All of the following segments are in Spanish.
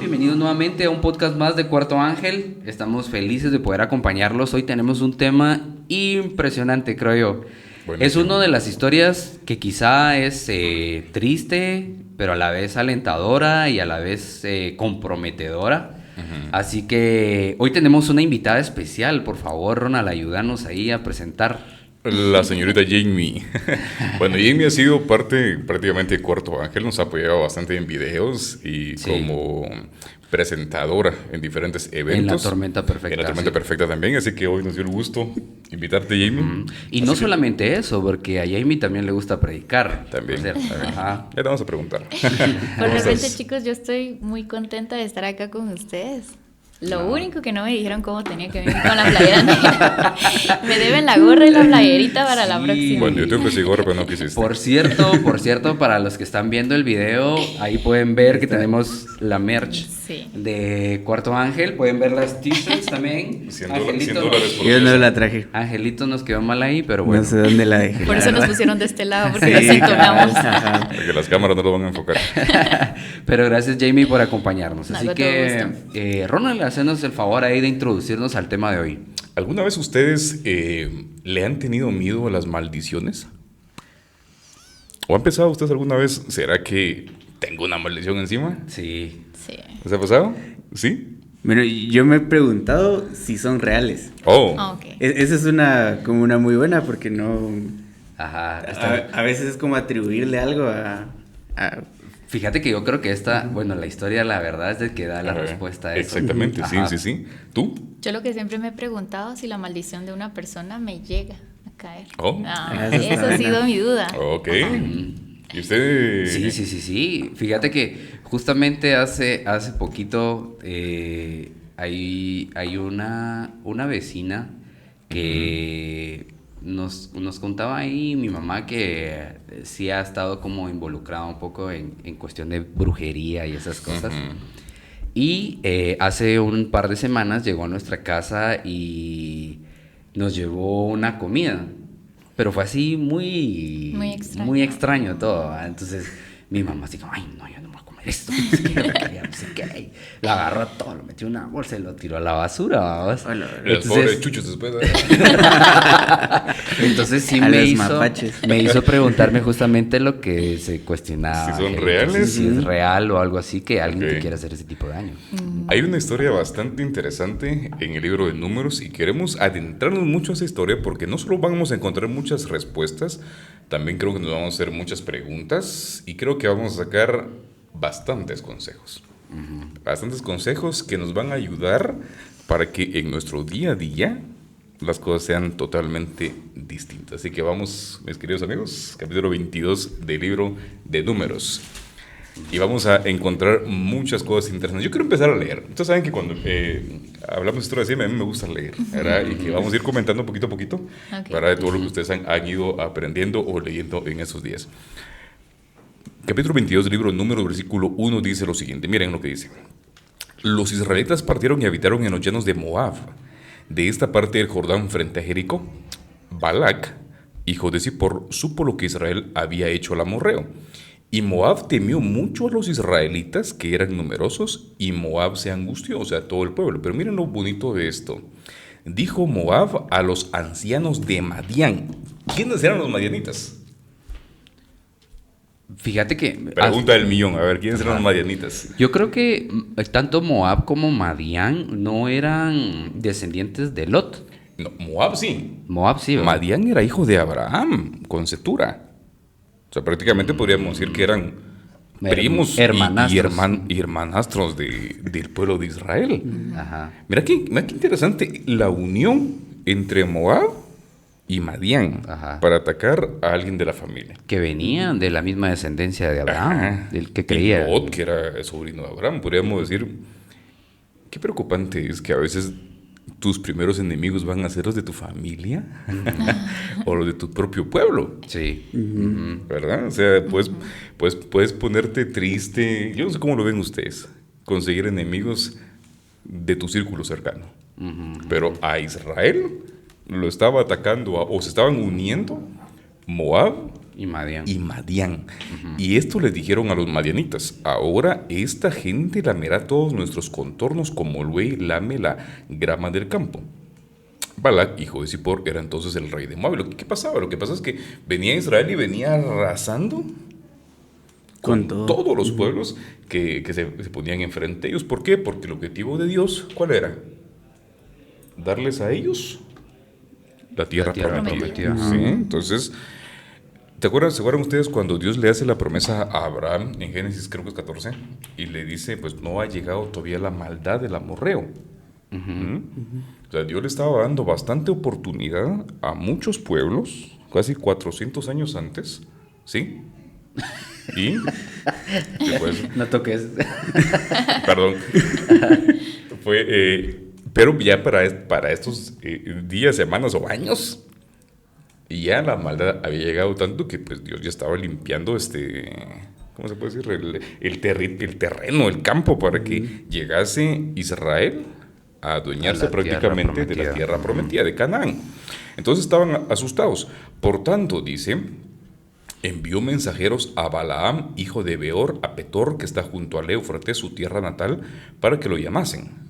bienvenidos nuevamente a un podcast más de Cuarto Ángel. Estamos felices de poder acompañarlos. Hoy tenemos un tema impresionante, creo yo. Buenísimo. Es una de las historias que quizá es triste, pero a la vez alentadora y a la vez comprometedora. Uh-huh. Así que hoy tenemos una invitada especial. Por favor, Ronald, ayúdanos ahí a presentar. La señorita Jamie. Bueno, Jamie ha sido parte prácticamente de Cuarto Ángel, nos ha apoyado bastante en videos y sí, como presentadora en diferentes eventos. En La Tormenta Perfecta. En La Tormenta Perfecta también, así que hoy nos dio el gusto invitarte, Jamie. Uh-huh. Y así no solamente eso, porque a Jamie también le gusta predicar. También. Ajá. Ya te vamos a preguntar. Por repente, chicos, yo estoy muy contenta de estar acá con ustedes. Lo único que no me dijeron cómo tenía que venir con la playera negra. Me deben la gorra y la playerita para la próxima. Bueno, yo te ofrecí gorra, pero no quisiste. Por cierto, para los que están viendo el video, ahí pueden ver que tenemos la merch de Cuarto Ángel. Pueden ver las t-shirts también. $100 yo no la traje. Angelito nos quedó mal ahí, pero bueno. No sé dónde la dejé. Por eso nos pusieron de este lado, porque nos entonamos. Porque las cámaras no lo van a enfocar. Pero gracias, Jamie, por acompañarnos. Así que, Ronald, hacernos el favor ahí de introducirnos al tema de hoy. ¿Alguna vez ustedes le han tenido miedo a las maldiciones? ¿O han pensado ustedes alguna vez, será que tengo una maldición encima? Sí. ¿Les ha pasado? ¿Sí? Bueno, yo me he preguntado si son reales. Okay. Esa es como una muy buena porque no... Ajá. A veces es como atribuirle algo a... Fíjate que yo creo que la historia, la verdad, es de que da la respuesta a eso. Exactamente, sí. ¿Tú? Yo lo que siempre me he preguntado es si la maldición de una persona me llega a caer. Eso ha sido mi duda. Ok. ¿Y usted? Sí. Fíjate que justamente hace poquito hay una vecina que... Nos contaba ahí mi mamá que sí ha estado como involucrada un poco en cuestión de brujería y esas cosas. Uh-huh. Y hace un par de semanas llegó a nuestra casa y nos llevó una comida. Pero fue así muy extraño todo, ¿verdad? Entonces mi mamá así como, ay, no, yo no me voy a comer esto. No sé qué. Lo agarró todo, lo metió en una bolsa y lo tiró a la basura, vamos. Los pobres chuchos después. Entonces sí me hizo preguntarme justamente lo que se cuestionaba. Si son reales. Si es real o algo así, que alguien te quiera hacer ese tipo de daño. Hay una historia bastante interesante en el libro de Números y queremos adentrarnos mucho a esa historia porque no solo vamos a encontrar muchas respuestas, también creo que nos vamos a hacer muchas preguntas y creo que vamos a sacar bastantes consejos. Uh-huh. Bastantes consejos que nos van a ayudar para que en nuestro día a día las cosas sean totalmente distintas. Así que vamos, mis queridos amigos, capítulo 22 del libro de Números. Y vamos a encontrar muchas cosas interesantes. Yo quiero empezar a leer. Ustedes saben que cuando hablamos de historia de cine, a mí me gusta leer, ¿verdad? Y que vamos a ir comentando poquito a poquito para de todo lo que ustedes han ido aprendiendo o leyendo en esos días. Capítulo 22 del libro de Números, versículo 1 dice lo siguiente. Miren lo que dice. Los israelitas partieron y habitaron en los llanos de Moab, de esta parte del Jordán frente a Jericó. Balac, hijo de Zippor, supo lo que Israel había hecho al amorreo. Y Moab temió mucho a los israelitas, que eran numerosos, y Moab se angustió, o sea, todo el pueblo. Pero miren lo bonito de esto. Dijo Moab a los ancianos de Madián. ¿Quiénes eran los madianitas? Fíjate que... Pregunta del millón, a ver, ¿quiénes eran los madianitas? Yo creo que tanto Moab como Madián no eran descendientes de Lot. No, Moab sí. ¿Verdad? Madián era hijo de Abraham, con Cetura. O sea, prácticamente podríamos decir que eran primos y hermanastros del pueblo de Israel. Ajá. Mira qué interesante la unión entre Moab y Madián para atacar a alguien de la familia. Que venían de la misma descendencia de Abraham, del que creía. Y Lot, que era sobrino de Abraham. Podríamos decir, qué preocupante es que a veces tus primeros enemigos van a ser los de tu familia o los de tu propio pueblo. Sí. ¿Verdad? O sea, puedes ponerte triste. Yo no sé cómo lo ven ustedes. Conseguir enemigos de tu círculo cercano. Pero a Israel lo estaba atacando o se estaban uniendo Moab Y Madián. Y esto les dijeron a los madianitas: ahora esta gente lamerá todos nuestros contornos como el buey lame la grama del campo. Balac, hijo de Zippor, era entonces el rey de Moab. ¿Qué pasaba? Lo que pasa es que venía Israel y venía arrasando con todos los pueblos que se ponían enfrente de ellos. ¿Por qué? Porque el objetivo de Dios, ¿cuál era? Darles a ellos la tierra prometida. ¿Sí? Entonces, ¿se acuerdan ustedes cuando Dios le hace la promesa a Abraham en Génesis, creo que es 14, y le dice, pues no ha llegado todavía la maldad del amorreo? O sea, Dios le estaba dando bastante oportunidad a muchos pueblos, casi 400 años antes, ¿sí? Y después, No toques. perdón, pero ya para estos días, semanas o años, ya la maldad había llegado tanto que pues Dios ya estaba limpiando ¿cómo se puede decir? El terreno, el campo, para que llegase Israel a adueñarse prácticamente de la tierra prometida, de Canaán. Entonces estaban asustados. Por tanto, dice, envió mensajeros a Balaam, hijo de Beor, a Petor, que está junto al Éufrates, su tierra natal, para que lo llamasen.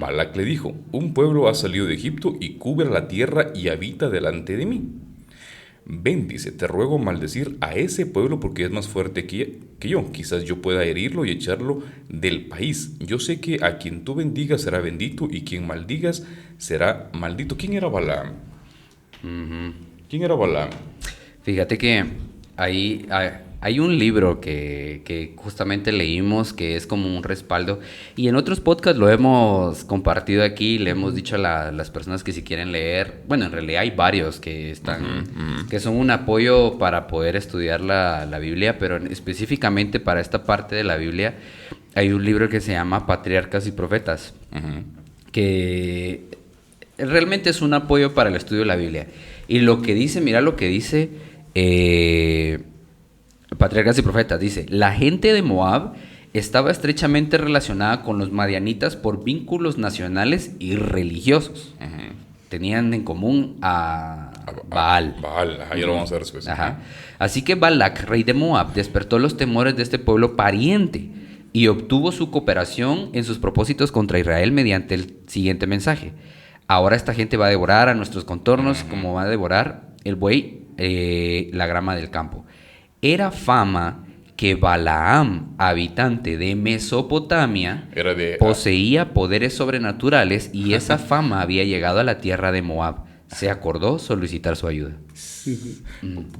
Balac le dijo: un pueblo ha salido de Egipto y cubre la tierra y habita delante de mí. Ven, dice, te ruego maldecir a ese pueblo porque es más fuerte que yo. Quizás yo pueda herirlo y echarlo del país. Yo sé que a quien tú bendigas será bendito y quien maldigas será maldito. ¿Quién era Balaam? ¿Quién era Balaam? Fíjate que hay un libro que justamente leímos que es como un respaldo, y en otros podcasts lo hemos compartido aquí, le hemos dicho a las personas que si quieren leer, bueno, en realidad hay varios que están, que son un apoyo para poder estudiar la Biblia, pero específicamente para esta parte de la Biblia hay un libro que se llama Patriarcas y Profetas, que realmente es un apoyo para el estudio de la Biblia. Y lo que dice, mira lo que dice Patriarcas y Profetas, dice: la gente de Moab estaba estrechamente relacionada con los madianitas por vínculos nacionales y religiosos. Tenían en común a Baal. Ya lo vamos a ver después. Así que Balac, rey de Moab, despertó los temores de este pueblo pariente y obtuvo su cooperación en sus propósitos contra Israel mediante el siguiente mensaje: ahora esta gente va a devorar a nuestros contornos como va a devorar el buey la grama del campo. Era fama que Balaam, habitante de Mesopotamia, poseía poderes sobrenaturales y esa fama había llegado a la tierra de Moab. Se acordó solicitar su ayuda.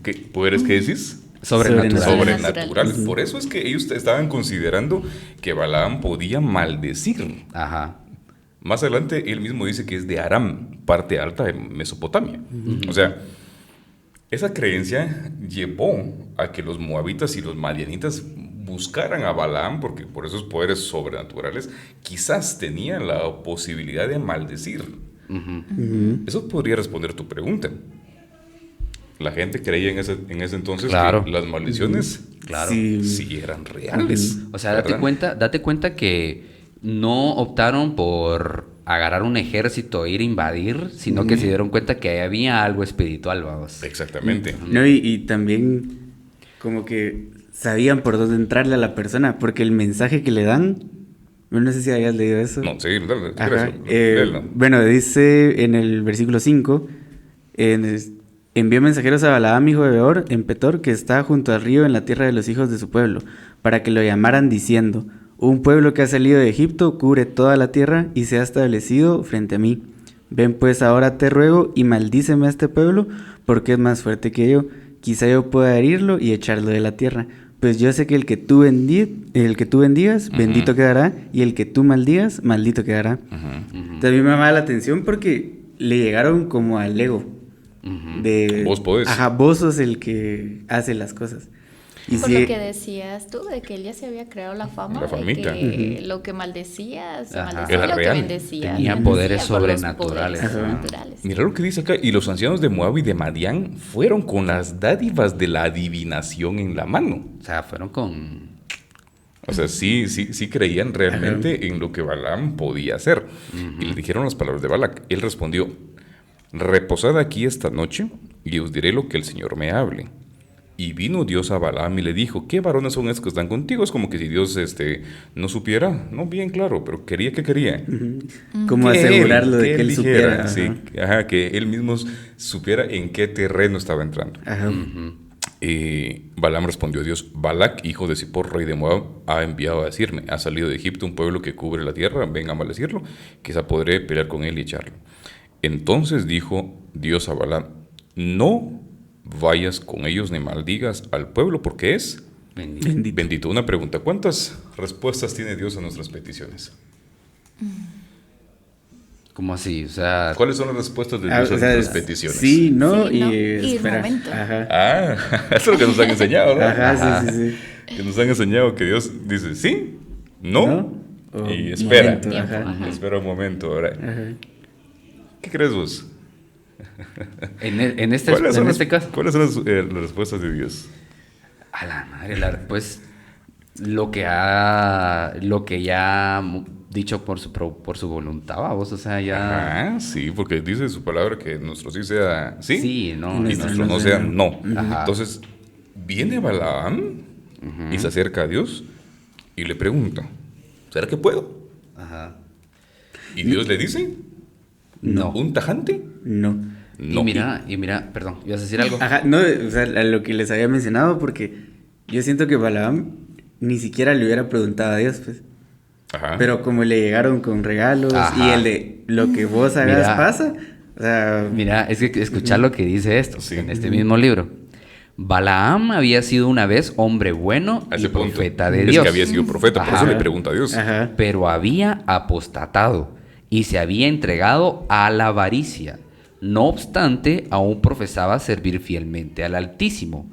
¿Qué poderes qué decís? Sobrenaturales. Por eso es que ellos estaban considerando que Balaam podía maldecir. Más adelante él mismo dice que es de Aram, parte alta de Mesopotamia. O sea, esa creencia llevó a que los moabitas y los madianitas buscaran a Balaam, porque por esos poderes sobrenaturales quizás tenían la posibilidad de maldecir. Eso podría responder tu pregunta. La gente creía en ese entonces que las maldiciones sí eran reales. O sea, date cuenta que no optaron por agarrar un ejército e ir a invadir, sino que se dieron cuenta que había algo espiritual, vamos. Exactamente. No, y también como que sabían por dónde entrarle a la persona, porque el mensaje que le dan, no sé si habías leído eso. No, sí, dale. Bueno, dice en el versículo 5, envió mensajeros a Balaam, hijo de Beor, en Petor, que está junto al río en la tierra de los hijos de su pueblo, para que lo llamaran diciendo: un pueblo que ha salido de Egipto cubre toda la tierra y se ha establecido frente a mí. Ven pues ahora te ruego y maldíceme a este pueblo, porque es más fuerte que yo. Quizá yo pueda herirlo y echarlo de la tierra. Pues yo sé que el que tú bendigas, bendito quedará, y el que tú maldigas, maldito quedará. También me llama la atención porque le llegaron como al ego. Vos podés. Vos sos el que hace las cosas. Y por lo que decías tú, de que él ya se había creado la fama, la famita. De que lo que maldecía, se maldecía, era lo real. que bendecía. Tenía poderes sobrenaturales. Mira lo que dice acá: y los ancianos de Moab y de Madián fueron con las dádivas de la adivinación en la mano. O sea, fueron con... O sea, sí creían realmente en lo que Balaam podía hacer. Y le dijeron las palabras de Balac. Él respondió: reposad aquí esta noche y os diré lo que el Señor me hable. Y vino Dios a Balaam y le dijo, ¿qué varones son estos que están contigo? Es como que si Dios no supiera. No, bien claro, pero quería que quería. Como Que asegurarlo de que que él supiera. dijera, sí, ajá, que él mismo supiera en qué terreno estaba entrando. Ajá. Balaam respondió a Dios, Balac, hijo de Zippor, rey de Moab, ha enviado a decirme, ha salido de Egipto un pueblo que cubre la tierra, venga a maldecirlo, quizá podré pelear con él y echarlo. Entonces dijo Dios a Balaam, no vayas con ellos ni maldigas al pueblo, porque es Bendito. bendito. Una pregunta, ¿cuántas respuestas tiene Dios a nuestras peticiones? ¿Cómo así? O sea, ¿Cuáles son las respuestas de Ah, Dios a o sea, nuestras peticiones? sí, no, Sí, no, y y espera. momento. Ajá. Ah, eso es lo que nos han enseñado, ¿no? Ajá, sí, sí, sí. Que nos han enseñado que Dios dice sí, no, ¿No? O y espera. momento, ajá. Tiempo, ajá. Espera un momento. Ahora, Ajá. ¿qué crees vos? en este caso, ¿Cuáles son las respuestas de Dios? a la madre, pues lo que ya ha dicho por su voluntad, vos, o sea, ya. Ajá, sí, porque dice su palabra que nuestro sí sea sí, Sí, no, y no, nuestro no no sea sea no. Ajá. Entonces, viene Balaam y se acerca a Dios y le pregunta, ¿será que puedo? Ajá. Y Dios le dice, No. ¿un tajante? No. No. Y mira, perdón, ¿ibas a decir algo? Ajá, no, o sea, a lo que les había mencionado, porque yo siento que Balaam ni siquiera le hubiera preguntado a Dios, pues. Ajá. Pero como le llegaron con regalos Ajá. y el de lo que vos hagas Mira. pasa, o sea, Mira, es que escuchar lo que dice esto Sí. en este mismo libro. Balaam había sido una vez hombre bueno a y ese punto. profeta de Es Dios. que había sido profeta, por Ajá. eso le pregunta a Dios. ajá. Pero había apostatado y se había entregado a la avaricia. No obstante, aún profesaba servir fielmente al Altísimo,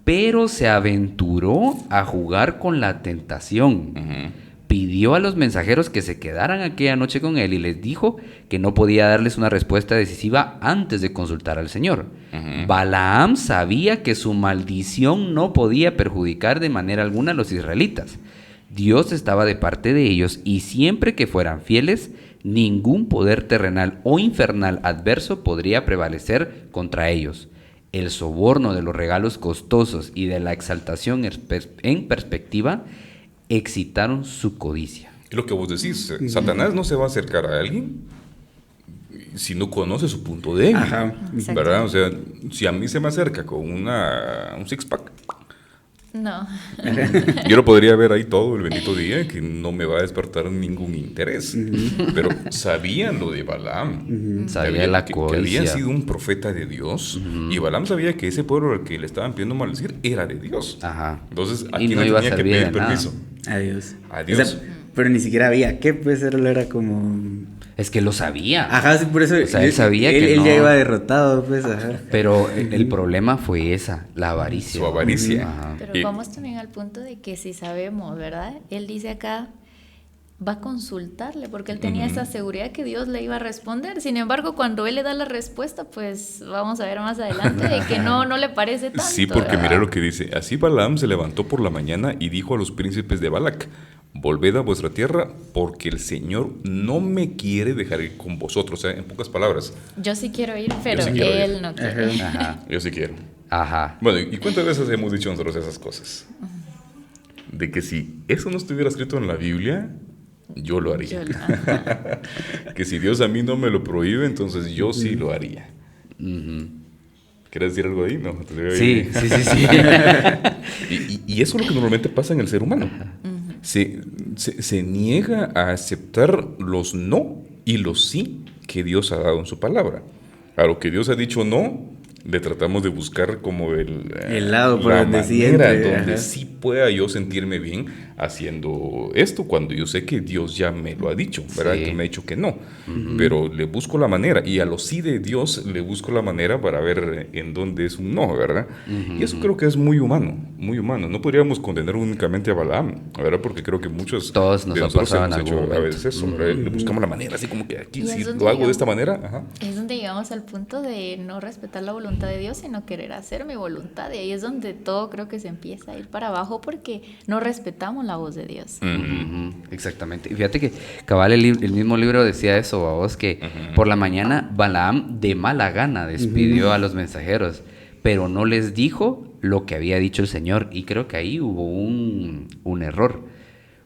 pero se aventuró a jugar con la tentación. Ujú. Pidió a los mensajeros que se quedaran aquella noche con él y les dijo que no podía darles una respuesta decisiva antes de consultar al Señor. Ujú. Balaam sabía que su maldición no podía perjudicar de manera alguna a los israelitas. Dios estaba de parte de ellos y siempre que fueran fieles, ningún poder terrenal o infernal adverso podría prevalecer contra ellos. El soborno de los regalos costosos y de la exaltación en perspectiva excitaron su codicia. Es lo que vos decís, Satanás no se va a acercar a alguien si no conoce su punto débil. Ajá. Exacto. ¿Verdad? O sea, si a mí se me acerca con un six-pack, No. yo lo podría ver ahí todo el bendito día, que no me va a despertar ningún interés. Pero sabían lo de Balaam. Sabía la que había codicia. sido un profeta de Dios. Y Balaam sabía que ese pueblo al que le estaban pidiendo maldecir era de Dios. Ajá. Entonces, Y aquí no no iba a tenía que servir de pedir nada. permiso. Adiós. Adiós. O sea, pero ni siquiera había que, pues era como. Es que lo sabía. Ajá, sí, por eso. O sea, él sabía que él no. ya iba derrotado, pues, ajá. Pero el problema fue esa, la avaricia. Su avaricia. Ajá. Pero Y- vamos también al punto de que si sabemos, ¿verdad? Él dice acá, va a consultarle, porque él tenía esa seguridad que Dios le iba a responder. Sin embargo, cuando él le da la respuesta, pues vamos a ver más adelante de que no le parece tanto. Sí, porque ¿verdad? mira lo que dice. Así Balaam se levantó por la mañana y dijo a los príncipes de Balac, volved a vuestra tierra porque el Señor no me quiere dejar ir con vosotros. O sea, en pocas palabras, Yo sí quiero ir, pero sí quiero él ir. no quiere. Ajá. yo sí quiero. Ajá. Bueno, ¿y cuántas veces hemos dicho nosotros esas cosas? De que si eso no estuviera escrito en la Biblia, yo lo haría. Ajá. Que si Dios a mí no me lo prohíbe, entonces yo sí lo haría. Ujú. ¿Quieres decir algo ahí? No, te veo ahí. Sí, sí, sí, sí. Y eso es lo que normalmente pasa en el ser humano. Se niega a aceptar los no y los sí que Dios ha dado en su palabra. A lo que Dios ha dicho no, le tratamos de buscar como El lado por la donde sí manera entre, donde ajá. sí pueda yo sentirme bien haciendo esto, cuando yo sé que Dios ya me lo ha dicho, ¿verdad? Sí. Que me ha dicho que no. Pero le busco la manera, y a los sí de Dios le busco la manera para ver en dónde es un no, ¿verdad? Y eso creo que es muy humano, muy humano. No podríamos condenar únicamente a Balaam, ¿verdad? Porque creo que muchos Todos nos de ha nosotros pasado en hemos hecho algún a momento. veces eso, ¿verdad? Le buscamos la manera, así como que aquí, Y si es donde lo hago de llegamos. esta manera, ajá. Es donde llegamos al punto de no respetar la voluntad de Dios, sino querer hacer mi voluntad. Y ahí es donde todo creo que se empieza a ir para abajo porque no respetamos la voz de Dios. Ujú, exactamente. Y fíjate que cabal el mismo libro decía eso, a vos, que por la mañana Balaam de mala gana despidió a los mensajeros, pero no les dijo lo que había dicho el Señor. Y creo que ahí hubo un error.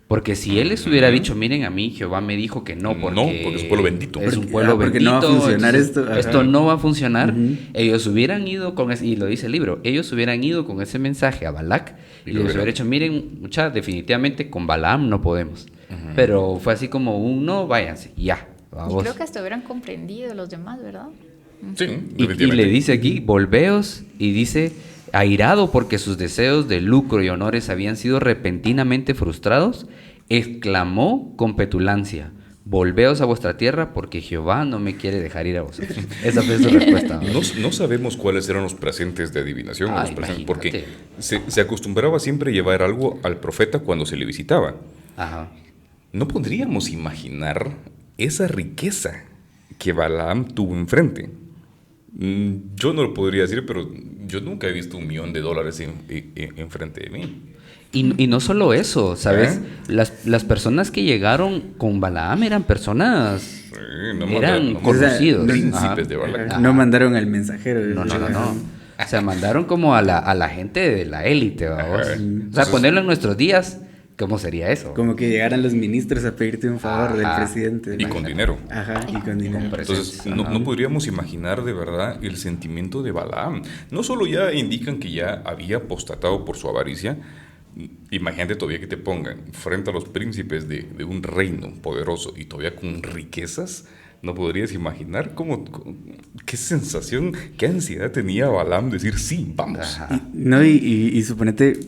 Porque si él les hubiera dicho, miren, a mí Jehová me dijo que no, porque es un pueblo bendito. Es un pueblo porque bendito. no va a funcionar entonces, esto no va a funcionar. Uh-huh. Ellos hubieran ido con ese, y lo dice el libro, ellos hubieran ido con ese mensaje a Balac y les hubiera dicho, miren, mucha, definitivamente con Balaam no podemos. Uh-huh. Pero fue así como un no, váyanse, ya. Y creo que hasta hubieran comprendido los demás, ¿verdad? Sí, y le dice aquí, volveos, y dice, airado porque sus deseos de lucro y honores habían sido repentinamente frustrados, exclamó con petulancia, volveos a vuestra tierra porque Jehová no me quiere dejar ir a vosotros. Esa fue su respuesta. No sabemos cuáles eran los presentes de adivinación, porque se acostumbraba siempre a llevar algo al profeta cuando se le visitaba. Ajá. No podríamos imaginar esa riqueza que Balaam tuvo enfrente. Yo no lo podría decir, pero yo nunca he visto $1,000,000 enfrente de mí. Y no solo eso, ¿sabes? Las personas que llegaron con Balaam eran personas... eran conocidos. Príncipes de Balaam. No mandaron al mensajero. No. O sea, mandaron como a la gente de la élite, ¿vamos? O sea, ponerlo en nuestros días... ¿Cómo sería eso? Como que llegaran los ministros a pedirte un favor del presidente. Y con dinero. Ajá, y con dinero. Entonces, no podríamos imaginar de verdad el sentimiento de Balaam. No solo ya indican que ya había apostatado por su avaricia, imagínate todavía que te pongan frente a los príncipes de un reino poderoso y todavía con riquezas. No podrías imaginar qué sensación, qué ansiedad tenía Balaam de decir sí, vamos. Y suponete...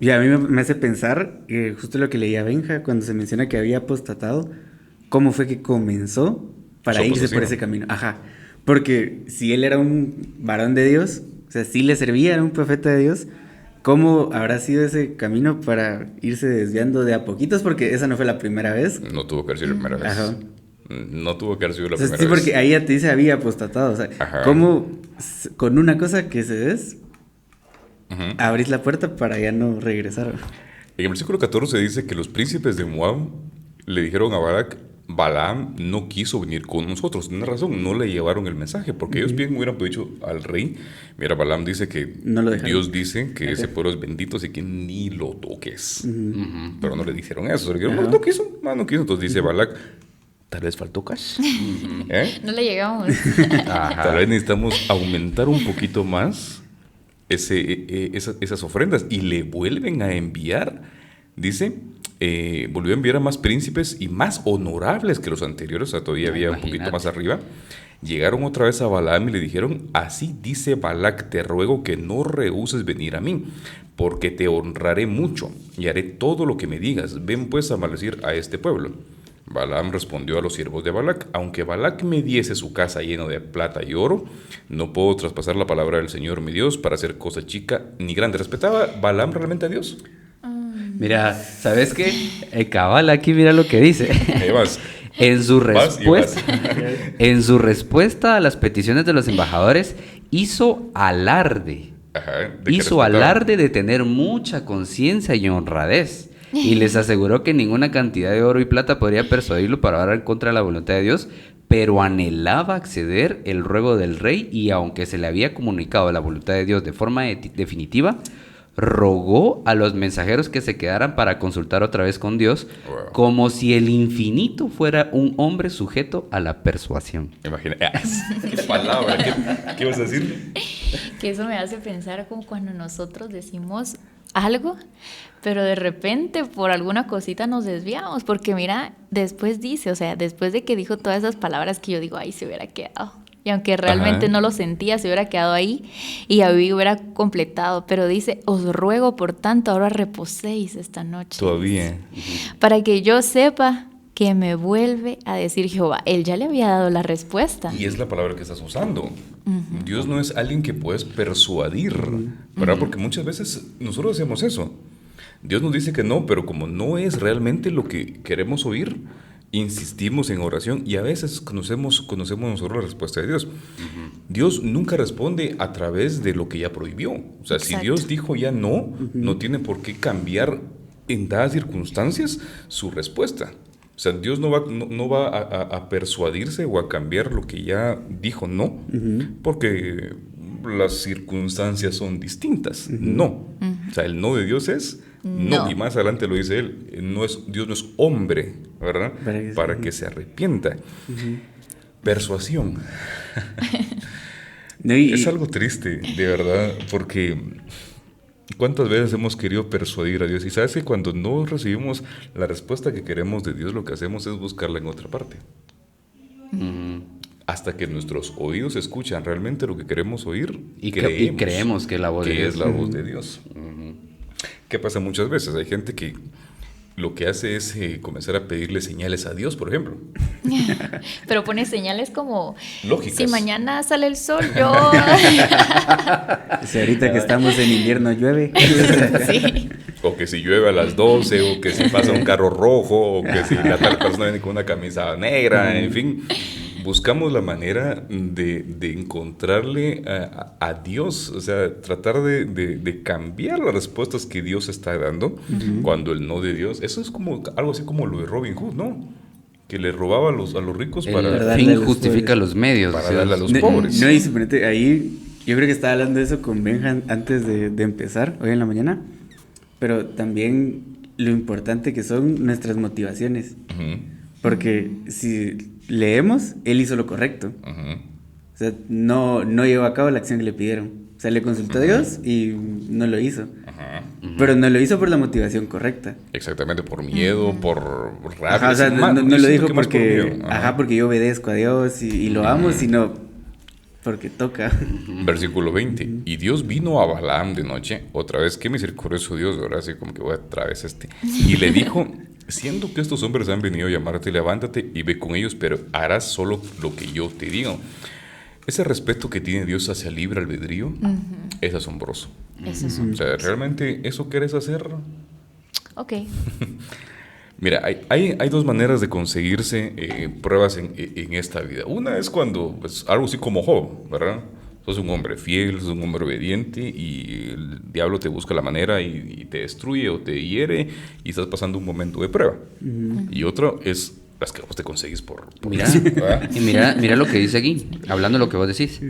Y a mí me hace pensar, justo lo que leía Benja, cuando se menciona que había apostatado, cómo fue que comenzó para irse por ese camino. Ajá, porque si él era un varón de Dios, o sea, si le servía, era un profeta de Dios, ¿cómo habrá sido ese camino para irse desviando de a poquitos? Porque esa no fue la primera vez. No tuvo que haber sido la primera vez. Ajá. No tuvo que haber sido la primera vez. Sí, porque ahí ya te dice había apostatado, o sea, ¿cómo con una cosa que se des... abrís la puerta para ya no regresar? En el versículo 14 dice que los príncipes de Moab le dijeron a Balac, Balaam no quiso venir con nosotros. Tiene razón, no le llevaron el mensaje, porque ellos bien hubieran dicho al rey, mira, Balaam dice que Dios dice que ese pueblo es bendito, así que ni lo toques. Pero no le dijeron eso, le dijeron, no quiso. Entonces dice Balac, tal vez faltó cash. No le llegamos. Tal vez necesitamos aumentar un poquito más esas ofrendas, y le vuelven a enviar, dice, volvió a enviar a más príncipes y más honorables que los anteriores, o sea, todavía había un poquito más arriba. Llegaron otra vez a Balaam y le dijeron, así dice Balac, te ruego que no rehuses venir a mí, porque te honraré mucho y haré todo lo que me digas, ven pues a maldecir a este pueblo. Balaam respondió a los siervos de Balac, aunque Balac me diese su casa llena de plata y oro, no puedo traspasar la palabra del Señor mi Dios para hacer cosa chica ni grande. ¿Respetaba Balaam realmente a Dios? Mira, ¿sabes qué? Cabal aquí mira lo que dice. En su respuesta a las peticiones de los embajadores, hizo alarde. Hizo alarde de tener mucha conciencia y honradez. Y les aseguró que ninguna cantidad de oro y plata podría persuadirlo para orar en contra de la voluntad de Dios, pero anhelaba acceder el ruego del rey, y aunque se le había comunicado la voluntad de Dios de forma definitiva, rogó a los mensajeros que se quedaran para consultar otra vez con Dios, como si el infinito fuera un hombre sujeto a la persuasión. Imagina, qué palabra, ¿qué vas a decir? Que eso me hace pensar como cuando nosotros decimos algo, pero de repente por alguna cosita nos desviamos, porque mira, después dice, o sea, después de que dijo todas esas palabras que yo digo, ahí se hubiera quedado. Y aunque realmente no lo sentía, se hubiera quedado ahí y ahí hubiera completado. Pero dice, os ruego por tanto, ahora reposéis esta noche. Todavía. Para que yo sepa que me vuelve a decir Jehová. Él ya le había dado la respuesta. Y es la palabra que estás usando. Dios no es alguien que puedes persuadir, ¿verdad? Porque muchas veces nosotros hacemos eso. Dios nos dice que no, pero como no es realmente lo que queremos oír, insistimos en oración y a veces conocemos nosotros la respuesta de Dios. Dios nunca responde a través de lo que ya prohibió. O sea, si Dios dijo ya no, no tiene por qué cambiar en dadas circunstancias su respuesta. O sea, Dios no va a persuadirse o a cambiar lo que ya dijo no, porque las circunstancias son distintas. No. O sea, el no de Dios es no. Y más adelante lo dice él. Dios no es hombre, ¿verdad? Para que se arrepienta. Persuasión. Es algo triste, de verdad, porque ¿cuántas veces hemos querido persuadir a Dios? Y sabes que cuando no recibimos la respuesta que queremos de Dios, lo que hacemos es buscarla en otra parte. Hasta que nuestros oídos escuchan realmente lo que queremos oír y creemos que es la voz de Dios. Es la voz de Dios. ¿Qué pasa muchas veces? Hay gente que lo que hace es comenzar a pedirle señales a Dios, por ejemplo. Pero pone señales como... lógicas. Si mañana sale el sol, yo... Si ahorita que estamos en invierno llueve. Sí. O que si llueve a las 12, o que si pasa un carro rojo, o que si la tal persona viene con una camisa negra, en fin. Buscamos la manera de encontrarle a Dios, o sea, tratar de cambiar las respuestas que Dios está dando cuando el no de Dios. Eso es como algo así como lo de Robin Hood, ¿no? Que le robaba a los ricos para... El fin justifica los medios. Para darle a los pobres. No, y suponete, ahí yo creo que estaba hablando de eso con Benjan antes de empezar, hoy en la mañana, pero también lo importante que son nuestras motivaciones. Porque si leemos, él hizo lo correcto. O sea, no llevó a cabo la acción que le pidieron. O sea, le consultó a Dios y no lo hizo. Pero no lo hizo por la motivación correcta. Exactamente, por miedo, por rabia. O sea, no lo dijo porque... porque yo obedezco a Dios y lo amo, sino porque toca. Versículo 20. Y Dios vino a Balaam de noche. Otra vez, qué misericordioso Dios, ¿verdad? Así como que voy otra vez Y le dijo... Siendo que estos hombres han venido a llamarte, levántate y ve con ellos, pero harás solo lo que yo te digo. Ese respeto que tiene Dios hacia el libre albedrío es asombroso. O sea, ¿realmente eso quieres hacer? Ok. Mira, hay dos maneras de conseguirse pruebas en esta vida. Una es cuando, pues, algo así como Job, ¿verdad? Sos un hombre fiel, sos un hombre obediente y el diablo te busca la manera y te destruye o te hiere y estás pasando un momento de prueba. Y otro es las que vos te conseguís por mira, y mira lo que dice aquí, hablando de lo que vos decís.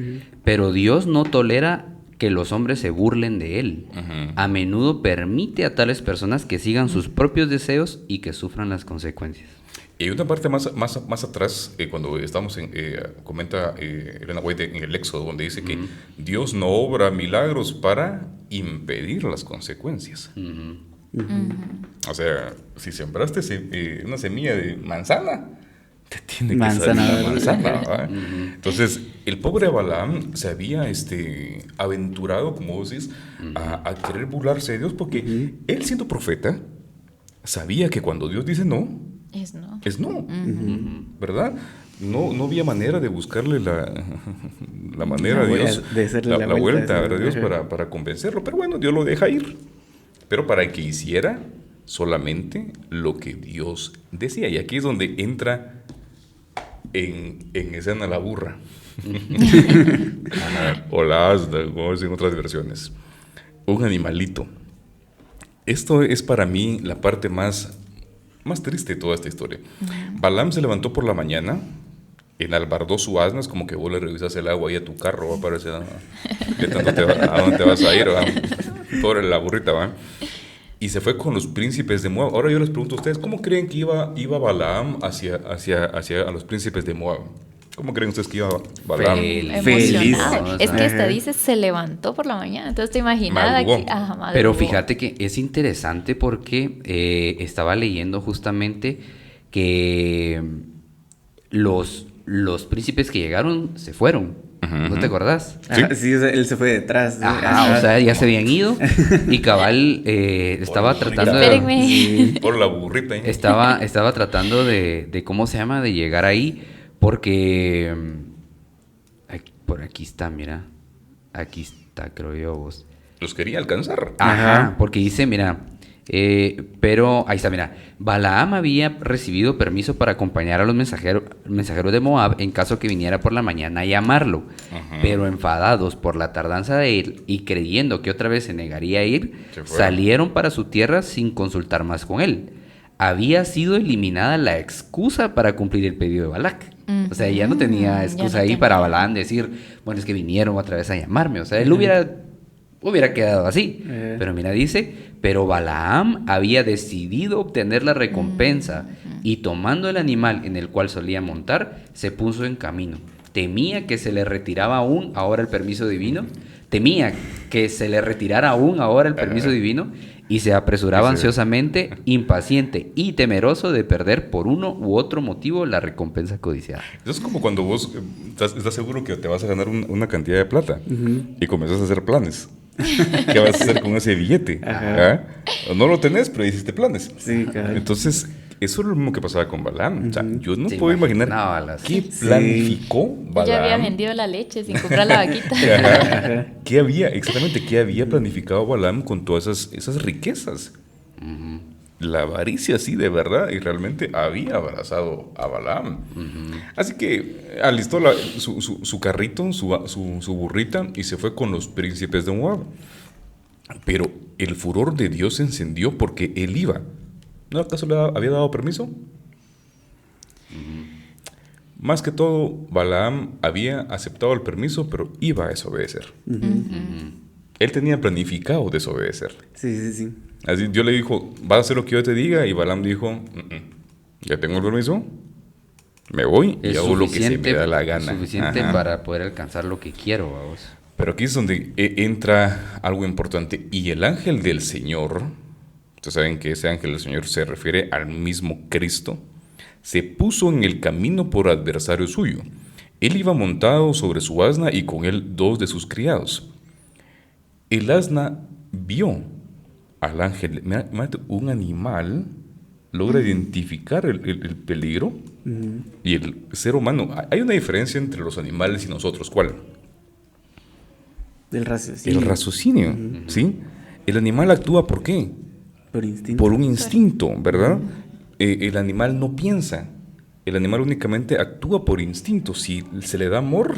Pero Dios no tolera que los hombres se burlen de él. A menudo permite a tales personas que sigan sus propios deseos y que sufran las consecuencias. Y hay una parte más atrás, cuando estamos comenta Elena White en el Éxodo, donde dice que Dios no obra milagros para impedir las consecuencias. O sea, si sembraste una semilla de manzana, te tiene que salir la manzana, ¿verdad? Entonces, el pobre Balaam se había aventurado, como vos decís, a querer burlarse de Dios, porque él, siendo profeta, sabía que cuando Dios dice no, es no, ¿verdad? No había manera de buscarle la manera de Dios, de hacerle la vuelta a Dios para convencerlo. Pero bueno, Dios lo deja ir. Pero para que hiciera solamente lo que Dios decía. Y aquí es donde entra en escena la burra. O la asna, como dicen en otras versiones. Un animalito. Esto es para mí la parte más triste de toda esta historia. Balaam se levantó por la mañana, enalbardó su asna, es como que vos le revisas el agua ahí a tu carro, va, parece, ¿a dónde te vas a ir? ¿Va? Pobre la burrita, ¿va? Y se fue con los príncipes de Moab. Ahora yo les pregunto a ustedes, ¿cómo creen que iba Balaam hacia a los príncipes de Moab? ¿Cómo creen ustedes que iba Balaam? Feliz. Es que esta dice se levantó por la mañana. Entonces te imaginas que... Pero fíjate que es interesante porque estaba leyendo justamente que los príncipes que llegaron se fueron. ¿No te acordás? Sí, o sea, él se fue detrás. O sea, ya se habían ido y cabal estaba tratando de... Por la burrita. Estaba tratando de ¿cómo se llama? De llegar ahí porque... por aquí está, mira. Aquí está, creo yo, vos. Los quería alcanzar. Ajá, porque dice, mira... pero ahí está, mira, Balaam había recibido permiso para acompañar a los mensajeros de Moab en caso que viniera por la mañana a llamarlo, pero enfadados por la tardanza de él y creyendo que otra vez se negaría a ir, salieron para su tierra sin consultar más con él. había sido eliminada la excusa para cumplir el pedido de Balac. O sea, ya no tenía excusa ahí para Balaam decir, bueno, es que vinieron otra vez a llamarme. O sea, él hubiera quedado así. Pero mira, dice, pero Balaam había decidido obtener la recompensa y tomando el animal en el cual solía montar, se puso en camino. Temía que se le retiraba aún ahora el permiso divino. Temía que se le retirara aún ahora el permiso divino y se apresuraba ansiosamente, impaciente y temeroso de perder por uno u otro motivo la recompensa codiciada. Eso es como cuando vos estás seguro que te vas a ganar una cantidad de plata y comenzás a hacer planes. ¿Qué vas a hacer con ese billete? ¿Ah? No lo tenés, pero hiciste planes. Sí, claro. Entonces, eso es lo mismo que pasaba con Balaam. O sea, yo no puedo imaginar qué Sí. planificó Balaam. Ya había vendido la leche sin comprar la vaquita. ¿Qué había planificado Balaam con todas esas riquezas? La avaricia, sí, de verdad, y realmente había abrazado a Balaam. Así que alistó su carrito, su burrita, y se fue con los príncipes de Moab. Pero el furor de Dios se encendió porque él iba. ¿No acaso le había dado permiso? Más que todo, Balaam había aceptado el permiso, pero iba a desobedecer. Él tenía planificado desobedecer. Sí. Así Dios le dijo, vas a hacer lo que yo te diga, y Balaam dijo, ya tengo el permiso, me voy y hago lo que se me da la gana. Es suficiente para poder alcanzar lo que quiero, vamos. Pero aquí es donde entra algo importante. Y el ángel del Señor, ustedes saben que ese ángel del Señor se refiere al mismo Cristo, se puso en el camino por adversario suyo. Él iba montado sobre su asna y con él 2 de sus criados. El asna vio al ángel. Un animal logra identificar el peligro y el ser humano. Hay una diferencia entre los animales y nosotros. ¿Cuál? El raciocinio. El raciocinio, ¿sí? El animal actúa ¿por qué? Por instinto. Por un instinto, ¿verdad? El animal no piensa. El animal únicamente actúa por instinto. Si se le da amor,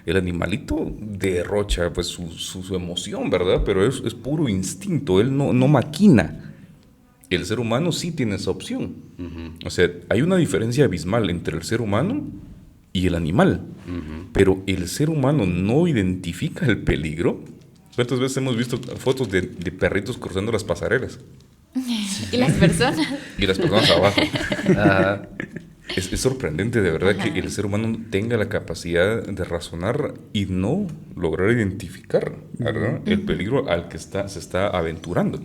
el animalito derrocha pues su emoción, ¿verdad? Pero es puro instinto. Él no maquina. El ser humano sí tiene esa opción. O sea, hay una diferencia abismal entre el ser humano y el animal. Pero el ser humano no identifica el peligro. ¿Cuántas veces hemos visto fotos de perritos cruzando las pasarelas? Y las personas. Y las personas abajo. Es sorprendente de verdad que el ser humano tenga la capacidad de razonar y no lograr identificar, ¿verdad? El peligro al que se está aventurando.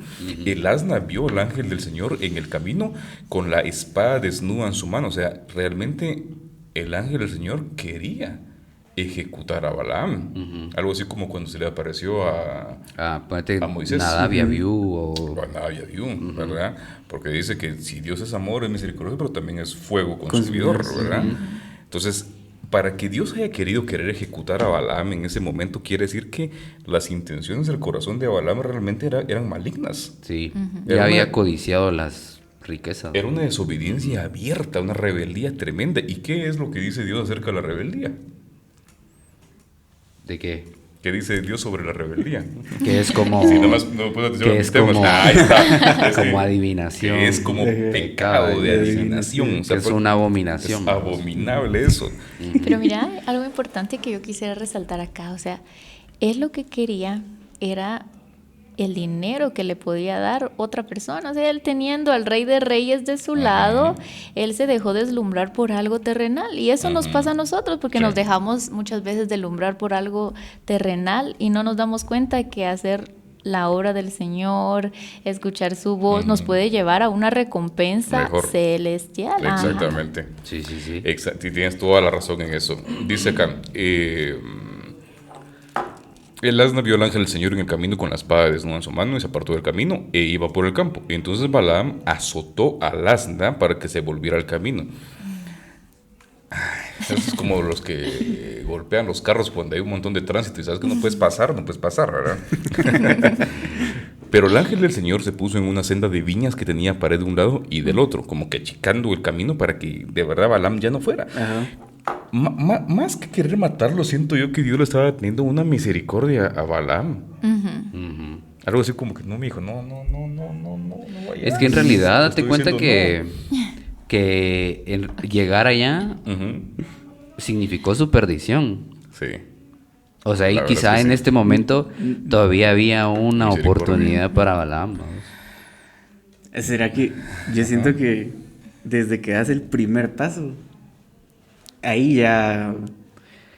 El asna vio al ángel del Señor en el camino con la espada desnuda en su mano. O sea, realmente el ángel del Señor quería ejecutar a Balaam. Algo así como cuando se le apareció a Moisés. Nadab y Abiú. Nadab y Abiú, ¿verdad? Porque dice que si Dios es amor, es misericordia, pero también es fuego consumidor, ¿verdad? Entonces, para que Dios haya querer ejecutar a Balaam en ese momento, quiere decir que las intenciones del corazón de Balaam realmente eran malignas. Sí, ya había codiciado las riquezas. Era una desobediencia abierta, una rebeldía tremenda. ¿Y qué es lo que dice Dios acerca de la rebeldía? ¿De qué? ¿Qué dice Dios sobre la rebeldía? Que es como... Sí, nomás no puedo atención que a es mis temas. como, Ahí está. como adivinación. Que es como pecado de adivinación. O sea, es una abominación. Es abominable eso. Pero mira, algo importante que yo quisiera resaltar acá, o sea, él lo que quería era el dinero que le podía dar otra persona. O sea, él teniendo al Rey de Reyes de su lado, él se dejó deslumbrar por algo terrenal. Y eso nos pasa a nosotros, porque nos dejamos muchas veces deslumbrar por algo terrenal y no nos damos cuenta que hacer la obra del Señor, escuchar su voz, nos puede llevar a una recompensa celestial. Exactamente. Sí. Exacto, y tienes toda la razón en eso. Dice acá, el asna vio al ángel del Señor en el camino con la espada desnuda en su mano y se apartó del camino e iba por el campo. Y entonces Balaam azotó al asna para que se volviera al camino. Eso es como los que golpean los carros cuando hay un montón de tránsito y sabes que no puedes pasar, ¿verdad? Pero el ángel del Señor se puso en una senda de viñas que tenía pared de un lado y del otro, como que achicando el camino para que de verdad Balaam ya no fuera. Más que querer matarlo, siento yo que Dios le estaba teniendo una misericordia a Balaam. Algo así como que no, mi hijo, no vayas. Es que en realidad Te date estoy cuenta diciendo que llegar allá no. Ujú. significó su perdición. Sí. O sea, y La verdad quizá es que en sí. este momento todavía había una Misericordia. oportunidad para Balaam. ¿No? ¿Será que yo siento que desde que das el primer paso, ahí ya,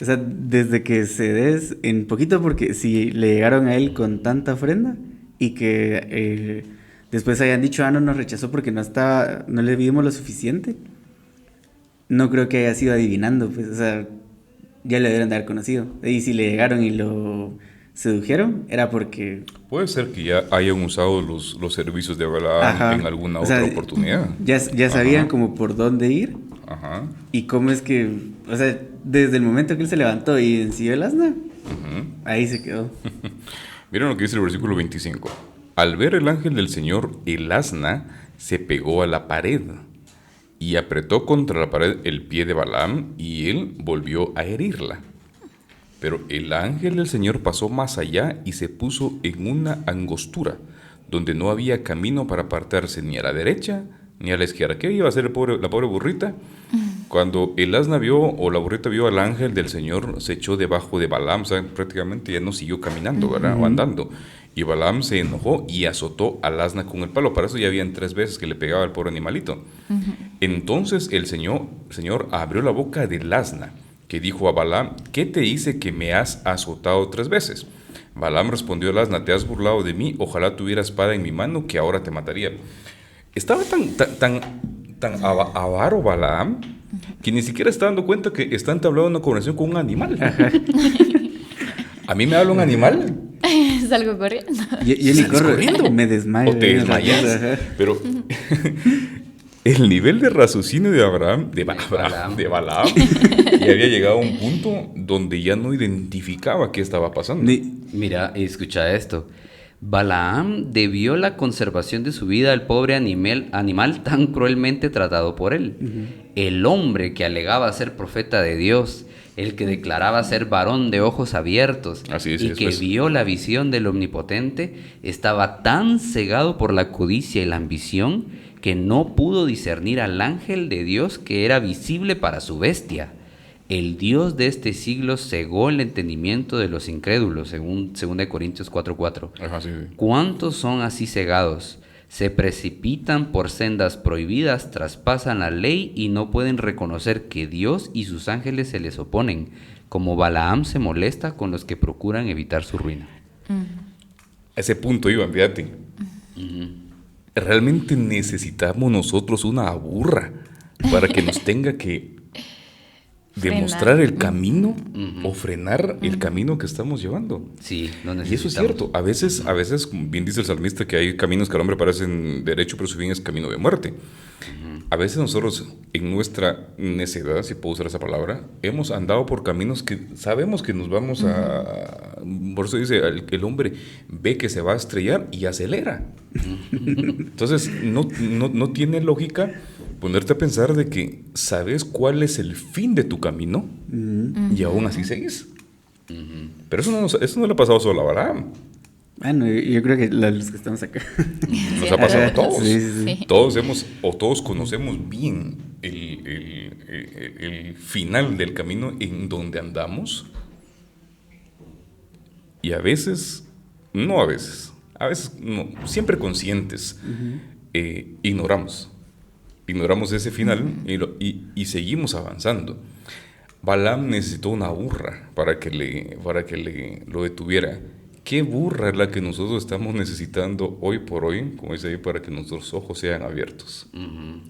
o sea, desde que cedes en poquito, porque si le llegaron a él con tanta ofrenda y que después hayan dicho, no nos rechazó porque no le dimos lo suficiente, no creo que haya sido adivinando, pues, o sea, ya le debieron de haber conocido. Y si le llegaron y lo sedujeron, era porque... Puede ser que ya hayan usado los servicios de Balaam Ajá. en alguna O sea, otra oportunidad. Ya sabían Ajá. como por dónde ir Ajá. y cómo es que, o sea, desde el momento que él se levantó y ensilló el asna, Ujú. ahí se quedó. Miren lo que dice el versículo 25. Al ver el ángel del Señor, el asna se pegó a la pared y apretó contra la pared el pie de Balaam y él volvió a herirla. Pero el ángel del Señor pasó más allá y se puso en una angostura, donde no había camino para apartarse ni a la derecha ni a la izquierda. ¿Qué iba a hacer la pobre burrita? Cuando el asna vio, o la burrita vio al ángel del Señor, se echó debajo de Balaam, o sea, prácticamente ya no siguió caminando, ¿verdad? O andando. Y Balaam se enojó y azotó al asna con el palo. Para eso ya habían 3 veces que le pegaba al pobre animalito. Entonces el Señor abrió la boca del asna, que dijo a Balaam, ¿qué te hice que me has azotado 3 veces? Balaam respondió al asna, te has burlado de mí, ojalá tuviera espada en mi mano que ahora te mataría. Estaba tan avaro Balaam que ni siquiera está dando cuenta que está entablando una conversación con un animal. A mí me habla un animal. Salgo corriendo. Yo ni corro, corriendo. me desmayo. O te desmayas. Ajá. Pero el nivel de raciocinio de Balaam ya había llegado a un punto donde ya no identificaba qué estaba pasando. Mira, escucha esto. Balaam debió la conservación de su vida al pobre animal tan cruelmente tratado por él. El hombre que alegaba ser profeta de Dios, el que declaraba ser varón de ojos abiertos Así es, y eso que es. vio la visión del Omnipotente, estaba tan cegado por la codicia y la ambición que no pudo discernir al ángel de Dios que era visible para su bestia. El Dios de este siglo cegó el entendimiento de los incrédulos, según 2 Corintios 4:4. Ajá, sí. ¿Cuántos son así cegados? Se precipitan por sendas prohibidas, traspasan la ley y no pueden reconocer que Dios y sus ángeles se les oponen, como Balaam se molesta con los que procuran evitar su ruina. A ese punto iban, fíjate. Realmente necesitamos nosotros una burra para que nos tenga que demostrar el camino o frenar el camino que estamos llevando. Sí, lo Y necesitamos. eso es cierto. A veces, bien dice el salmista, que hay caminos que al hombre parecen derecho, pero su fin es camino de muerte. A veces nosotros, en nuestra necedad, si puedo usar esa palabra, hemos andado por caminos que sabemos que nos vamos a... Por eso dice, el hombre ve que se va a estrellar y acelera. Entonces, no tiene lógica ponerte a pensar de que sabes cuál es el fin de tu camino y aún así seguís. Pero eso no le ha pasado solo a Balaam. Bueno, yo creo que los que estamos acá. Nos ha pasado a todos. Sí. Todos conocemos bien el final del camino en donde andamos. Y a veces no, siempre conscientes, ignoramos ese final y seguimos avanzando. Balaam necesitó una burra para que lo detuviera. ¿Qué burra es la que nosotros estamos necesitando hoy por hoy, como dice ahí, para que nuestros ojos sean abiertos?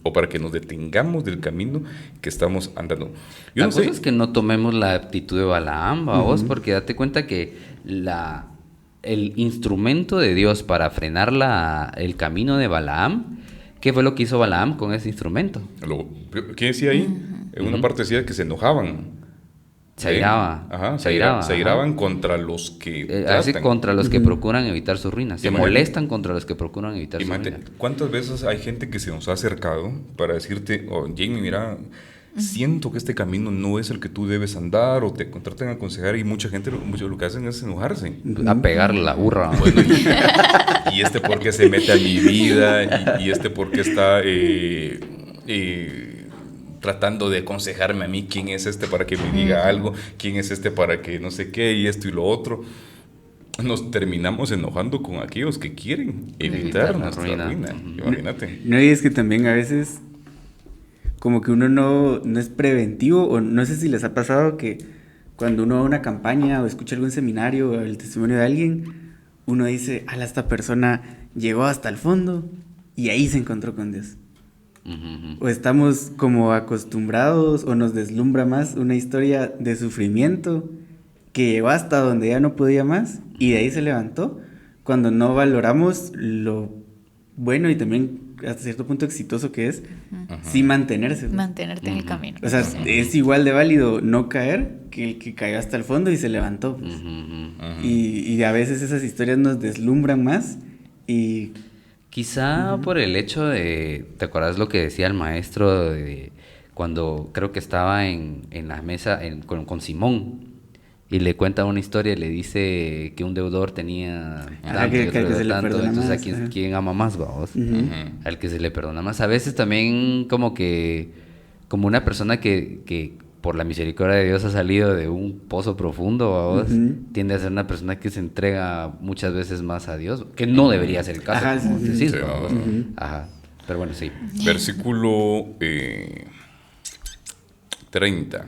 O para que nos detengamos del camino que estamos andando. La cosa es que no tomemos la actitud de Balaam, vos, porque date cuenta que el instrumento de Dios para frenar el camino de Balaam, ¿qué fue lo que hizo Balaam con ese instrumento? ¿Qué decía ahí? En una parte decía que se enojaban. Se airaba. Ajá, se ajá. airaban contra los que Así tratan. contra los que procuran evitar su ruina. Se Imagínate. molestan contra los que procuran evitar su ruina. ¿Cuántas veces hay gente que se nos ha acercado para decirte, oh, Jamie, mira, siento que este camino no es el que tú debes andar, o te contratan a aconsejar, y mucha gente lo que hacen es enojarse. A pegarle la burra. Bueno, y este por qué se mete a mi vida, y este por qué está tratando de aconsejarme a mí, quién es este para que me diga algo, quién es este para que no sé qué, y esto y lo otro. Nos terminamos enojando con aquellos que quieren evitar nuestra ruina. Imagínate. No, y es que también a veces como que uno no es preventivo, o no sé si les ha pasado que cuando uno va a una campaña o escucha algún seminario o el testimonio de alguien, uno dice, ala, esta persona llegó hasta el fondo y ahí se encontró con Dios. O estamos como acostumbrados, o nos deslumbra más una historia de sufrimiento que llegó hasta donde ya no podía más y de ahí se levantó, cuando no valoramos lo bueno y también hasta cierto punto exitoso que es sí mantenerse. Mantenerte en el camino. O sea, es igual de válido no caer que el que cayó hasta el fondo y se levantó. Pues. Y a veces esas historias nos deslumbran más y... Quizá por el hecho de... ¿Te acuerdas lo que decía el maestro de cuando creo que estaba en la mesa con Simón? Y le cuenta una historia y le dice que un deudor tenía tanto y otro deudor tanto. Entonces, ¿a quién ama más, vamos? Al que se le perdona más. A veces también como una persona que por la misericordia de Dios ha salido de un pozo profundo, vamos, tiende a ser una persona que se entrega muchas veces más a Dios, que no debería ser el caso, como decís, vamos. Ajá. Pero bueno, sí. Versículo 30.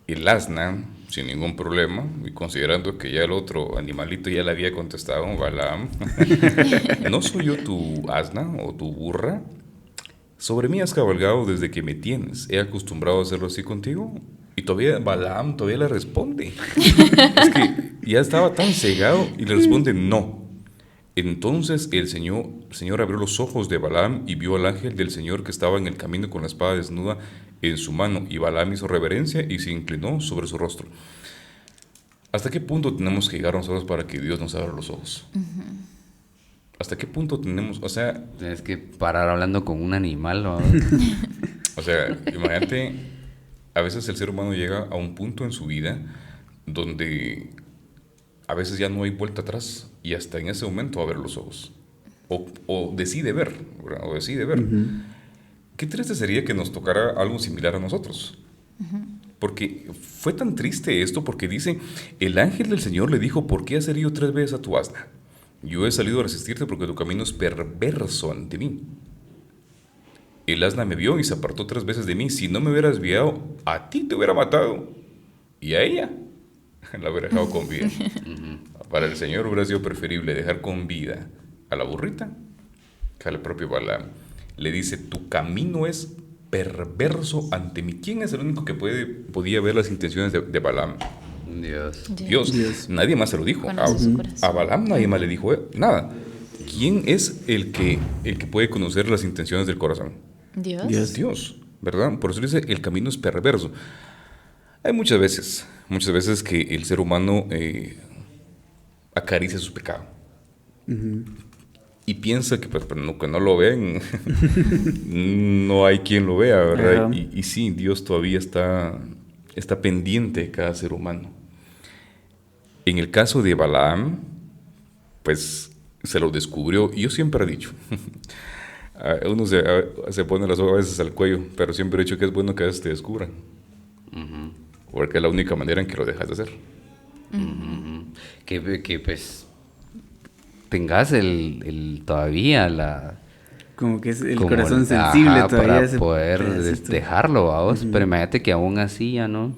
El asna, sin ningún problema, y considerando que ya el otro animalito ya le había contestado, Balaam, ¿no soy yo tu asna o tu burra? Sobre mí has cabalgado desde que me tienes. ¿He acostumbrado a hacerlo así contigo? Y todavía Balaam le responde. Es que ya estaba tan cegado y le responde no. Entonces el Señor abrió los ojos de Balaam y vio al ángel del Señor que estaba en el camino con la espada desnuda en su mano. Y Balaam hizo reverencia y se inclinó sobre su rostro. ¿Hasta qué punto tenemos que llegar nosotros para que Dios nos abra los ojos? ¿Hasta qué punto tenemos, o sea... Tienes que parar hablando con un animal, ¿no? O sea, imagínate, a veces el ser humano llega a un punto en su vida donde a veces ya no hay vuelta atrás y hasta en ese momento va a ver los ojos. O decide ver, ¿verdad? O decide ver. Qué triste sería que nos tocara algo similar a nosotros. Porque fue tan triste esto porque dice, el ángel del Señor le dijo, ¿por qué has herido 3 veces a tu asna? Yo he salido a resistirte porque tu camino es perverso ante mí. El asna me vio y se apartó 3 veces de mí. Si no me hubieras guiado, a ti te hubiera matado. Y a ella la hubiera dejado con vida. Para el Señor hubiera sido preferible dejar con vida a la burrita que al propio Balaam. Le dice, tu camino es perverso ante mí. ¿Quién es el único que podía ver las intenciones de Balaam? Dios. Nadie más se lo dijo. A Balaam nadie más le dijo nada. ¿Quién es el que puede conocer las intenciones del corazón? Dios, ¿verdad? Por eso dice, el camino es perverso. Hay muchas veces que el ser humano acaricia su pecado. Y piensa que no lo ven, no hay quien lo vea, ¿verdad? Y sí, Dios todavía está pendiente de cada ser humano. En el caso de Balaam, pues se lo descubrió, y yo siempre he dicho, uno se pone las sogas a veces al cuello, pero siempre he dicho que es bueno que a veces te descubran, porque es la única manera en que lo dejas de hacer. Que pues tengas todavía la... Como que es el corazón sensible todavía. Para poder dejarlo, vamos. Pero imagínate que aún así ya no...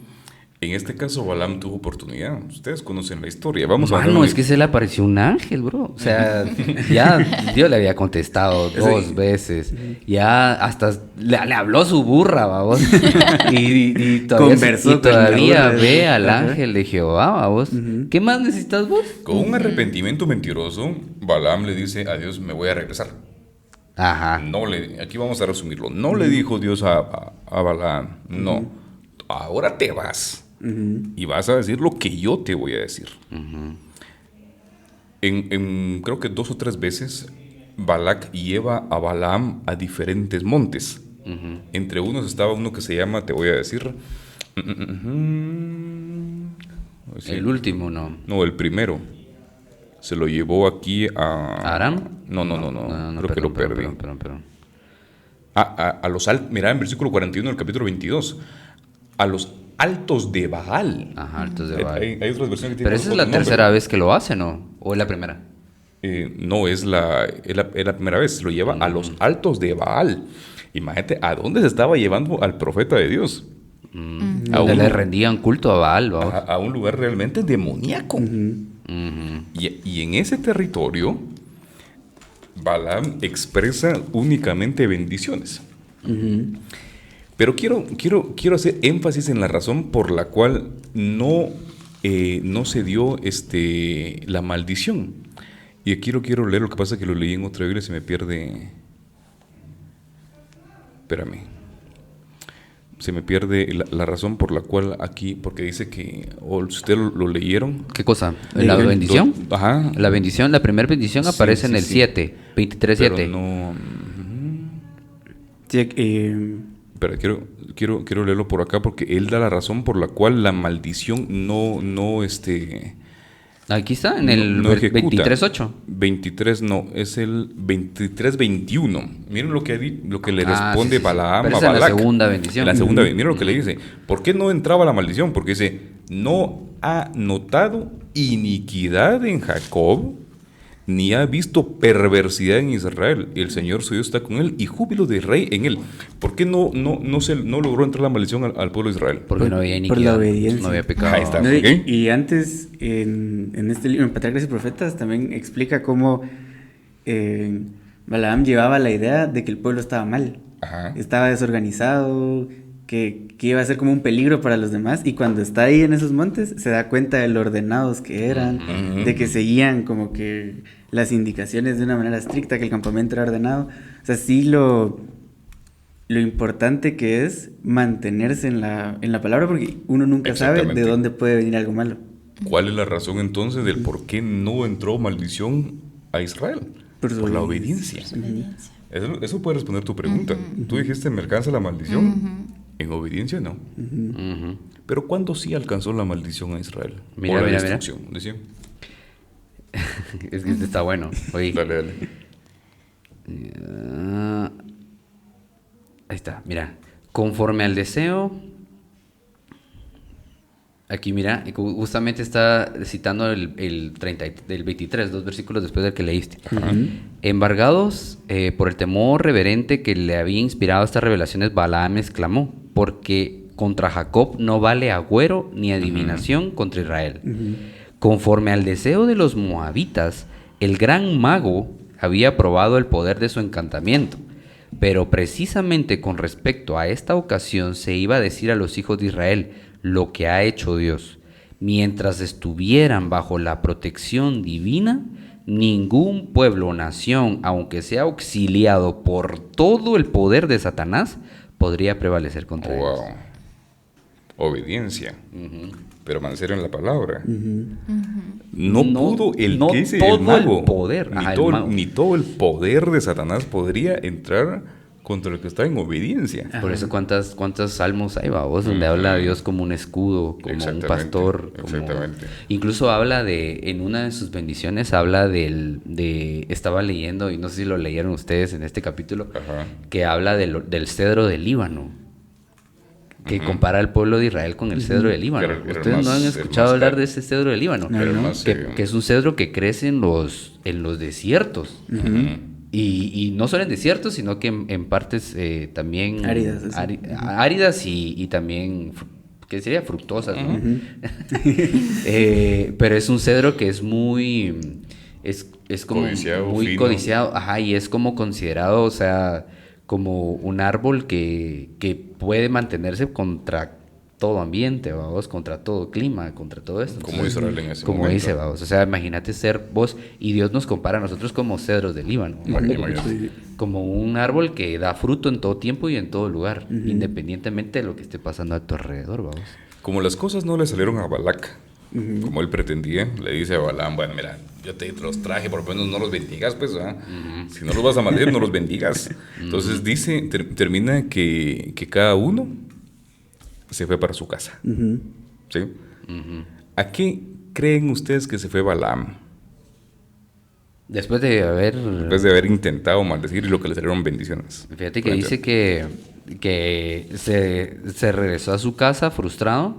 En este caso, Balaam tuvo oportunidad. Ustedes conocen la historia. Vamos a ver. Es que se le apareció un ángel, bro. O sea, ya Dios le había contestado 2 veces. Ya hasta le habló su burra, vamos. Y todavía ve al ángel de Jehová, vamos. ¿Qué más necesitas vos? Con un arrepentimiento mentiroso, Balaam le dice a Dios, me voy a regresar. Ajá. Aquí vamos a resumirlo. No le dijo Dios a Balaam, no, ahora te vas. Y vas a decir lo que yo te voy a decir. Creo que 2 o 3 veces Balac lleva a Balaam a diferentes montes Ujú. Entre unos estaba uno que se llama, te voy a decir... Sí. El último, ¿no? No, el primero. Se lo llevó aquí a... ¿Aram? No. Creo que lo perdí. Perdón. A los altos, mira en versículo 41 del capítulo 22, a los altos de Baal. Ajá, entonces va. Hay otras versiones que tienen Pero esa es la otro tercera nombre. vez que lo hace, ¿no? ¿O es la primera? No, es la primera vez. Lo lleva a los altos de Baal. Imagínate, ¿a dónde se estaba llevando al profeta de Dios? Donde le rendían culto a Baal, vamos. A un lugar realmente demoníaco. Y en ese territorio, Balaam expresa únicamente bendiciones. Pero quiero hacer énfasis en la razón por la cual no se dio la maldición. Y aquí quiero leer, lo que pasa es que lo leí en otra Biblia y se me pierde. Espérame. Se me pierde la razón por la cual aquí, porque dice que, o si ustedes lo leyeron. ¿Qué cosa? ¿La bendición? Ajá. La bendición, la primera bendición aparece en el 7, 23:7. Pero no. Sí, Pero quiero leerlo por acá porque él da la razón por la cual la maldición no Aquí está, en el no ejecuta. 23:8. 23 no, es el 23:21. Miren lo que le responde sí. Balaam Pero a esa es la Balac. segunda bendición. En la segunda, miren lo que le dice. ¿Por qué no entraba la maldición? Porque dice, no ha notado iniquidad en Jacob, ni ha visto perversidad en Israel. El Señor su Dios está con él y júbilo de rey en él. ¿Por qué no logró entrar la maldición al pueblo de Israel? Porque no había por iniquidad. la obediencia. No había pecado. Ahí está. No, ¿ok? y antes, en este libro, en Patriarcas y Profetas, también explica cómo Balaam llevaba la idea de que el pueblo estaba mal. Ajá. Estaba desorganizado, que iba a ser como un peligro para los demás. Y cuando está ahí en esos montes, se da cuenta de lo ordenados que eran, de que seguían como que las indicaciones de una manera estricta, que el campamento era ordenado. O sea, sí lo importante que es mantenerse en la palabra, porque uno nunca sabe de Exactamente. dónde puede venir algo malo. ¿Cuál es la razón entonces del por qué no entró maldición a Israel? Por su Por la obediencia. obediencia. Eso puede responder tu pregunta. Tú dijiste, ¿me alcanza la maldición? En obediencia no. Ujú. Pero ¿cuándo sí alcanzó la maldición a Israel? Mira, o la mira. destrucción. Decía. Es que este está bueno. Oye. Dale. Ahí está, mira. Conforme al deseo. Aquí, mira, justamente está citando el 23, 2 versículos después del que leíste. Embargados por el temor reverente que le había inspirado estas revelaciones, Balaam exclamó: porque contra Jacob no vale agüero ni adivinación contra Israel. Conforme al deseo de los moabitas, el gran mago había probado el poder de su encantamiento. Pero precisamente con respecto a esta ocasión se iba a decir a los hijos de Israel lo que ha hecho Dios. Mientras estuvieran bajo la protección divina, ningún pueblo o nación, aunque sea auxiliado por todo el poder de Satanás, podría prevalecer contra ellos. Wow. Obediencia. Permanecer en la palabra. No pudo el no que dice todo el mago. el poder. Ni, Ajá, el todo, mago. ni todo el poder de Satanás podría entrar contra el que está en obediencia. Por eso cuántos salmos hay, vos, donde habla de Dios como un escudo, como un Exactamente, pastor. exactamente. Incluso habla en una de sus bendiciones, habla estaba leyendo, y no sé si lo leyeron ustedes en este capítulo, Ajá. que habla del cedro del Líbano. Que compara al pueblo de Israel con el cedro del Líbano. Era ¿Ustedes más- no han era escuchado más hablar caro. de ese cedro del Líbano? No, Pero no. más, Que es un cedro que crece en los desiertos. Y no solo en desiertos, sino que en partes también Áridas, así. áridas y también, ¿qué sería? Fructosas, ¿no? Pero es un cedro que es muy... Es como Codiciado, muy fino. codiciado, ajá, y es como considerado, o sea, como un árbol que puede mantenerse contra todo ambiente, vamos, contra todo clima, contra todo esto. Como Entonces, Israel en ese como momento. dice, vamos, o sea, imagínate ser vos, y Dios nos compara a nosotros como cedros del Líbano, Imagínate. como un árbol que da fruto en todo tiempo y en todo lugar, independientemente de lo que esté pasando a tu alrededor, vamos. Como las cosas no le salieron a Balac como él pretendía, le dice a Balaam, bueno, mira, yo te los traje, por lo menos no los bendigas, pues, ¿verdad? Si no los vas a maldecir, no los bendigas. Entonces dice, termina que cada uno se fue para su casa. ¿Sí? ¿A qué creen ustedes que se fue Balaam? Después de haber intentado maldecir y lo que le salieron bendiciones. Fíjate que dice que se regresó a su casa frustrado,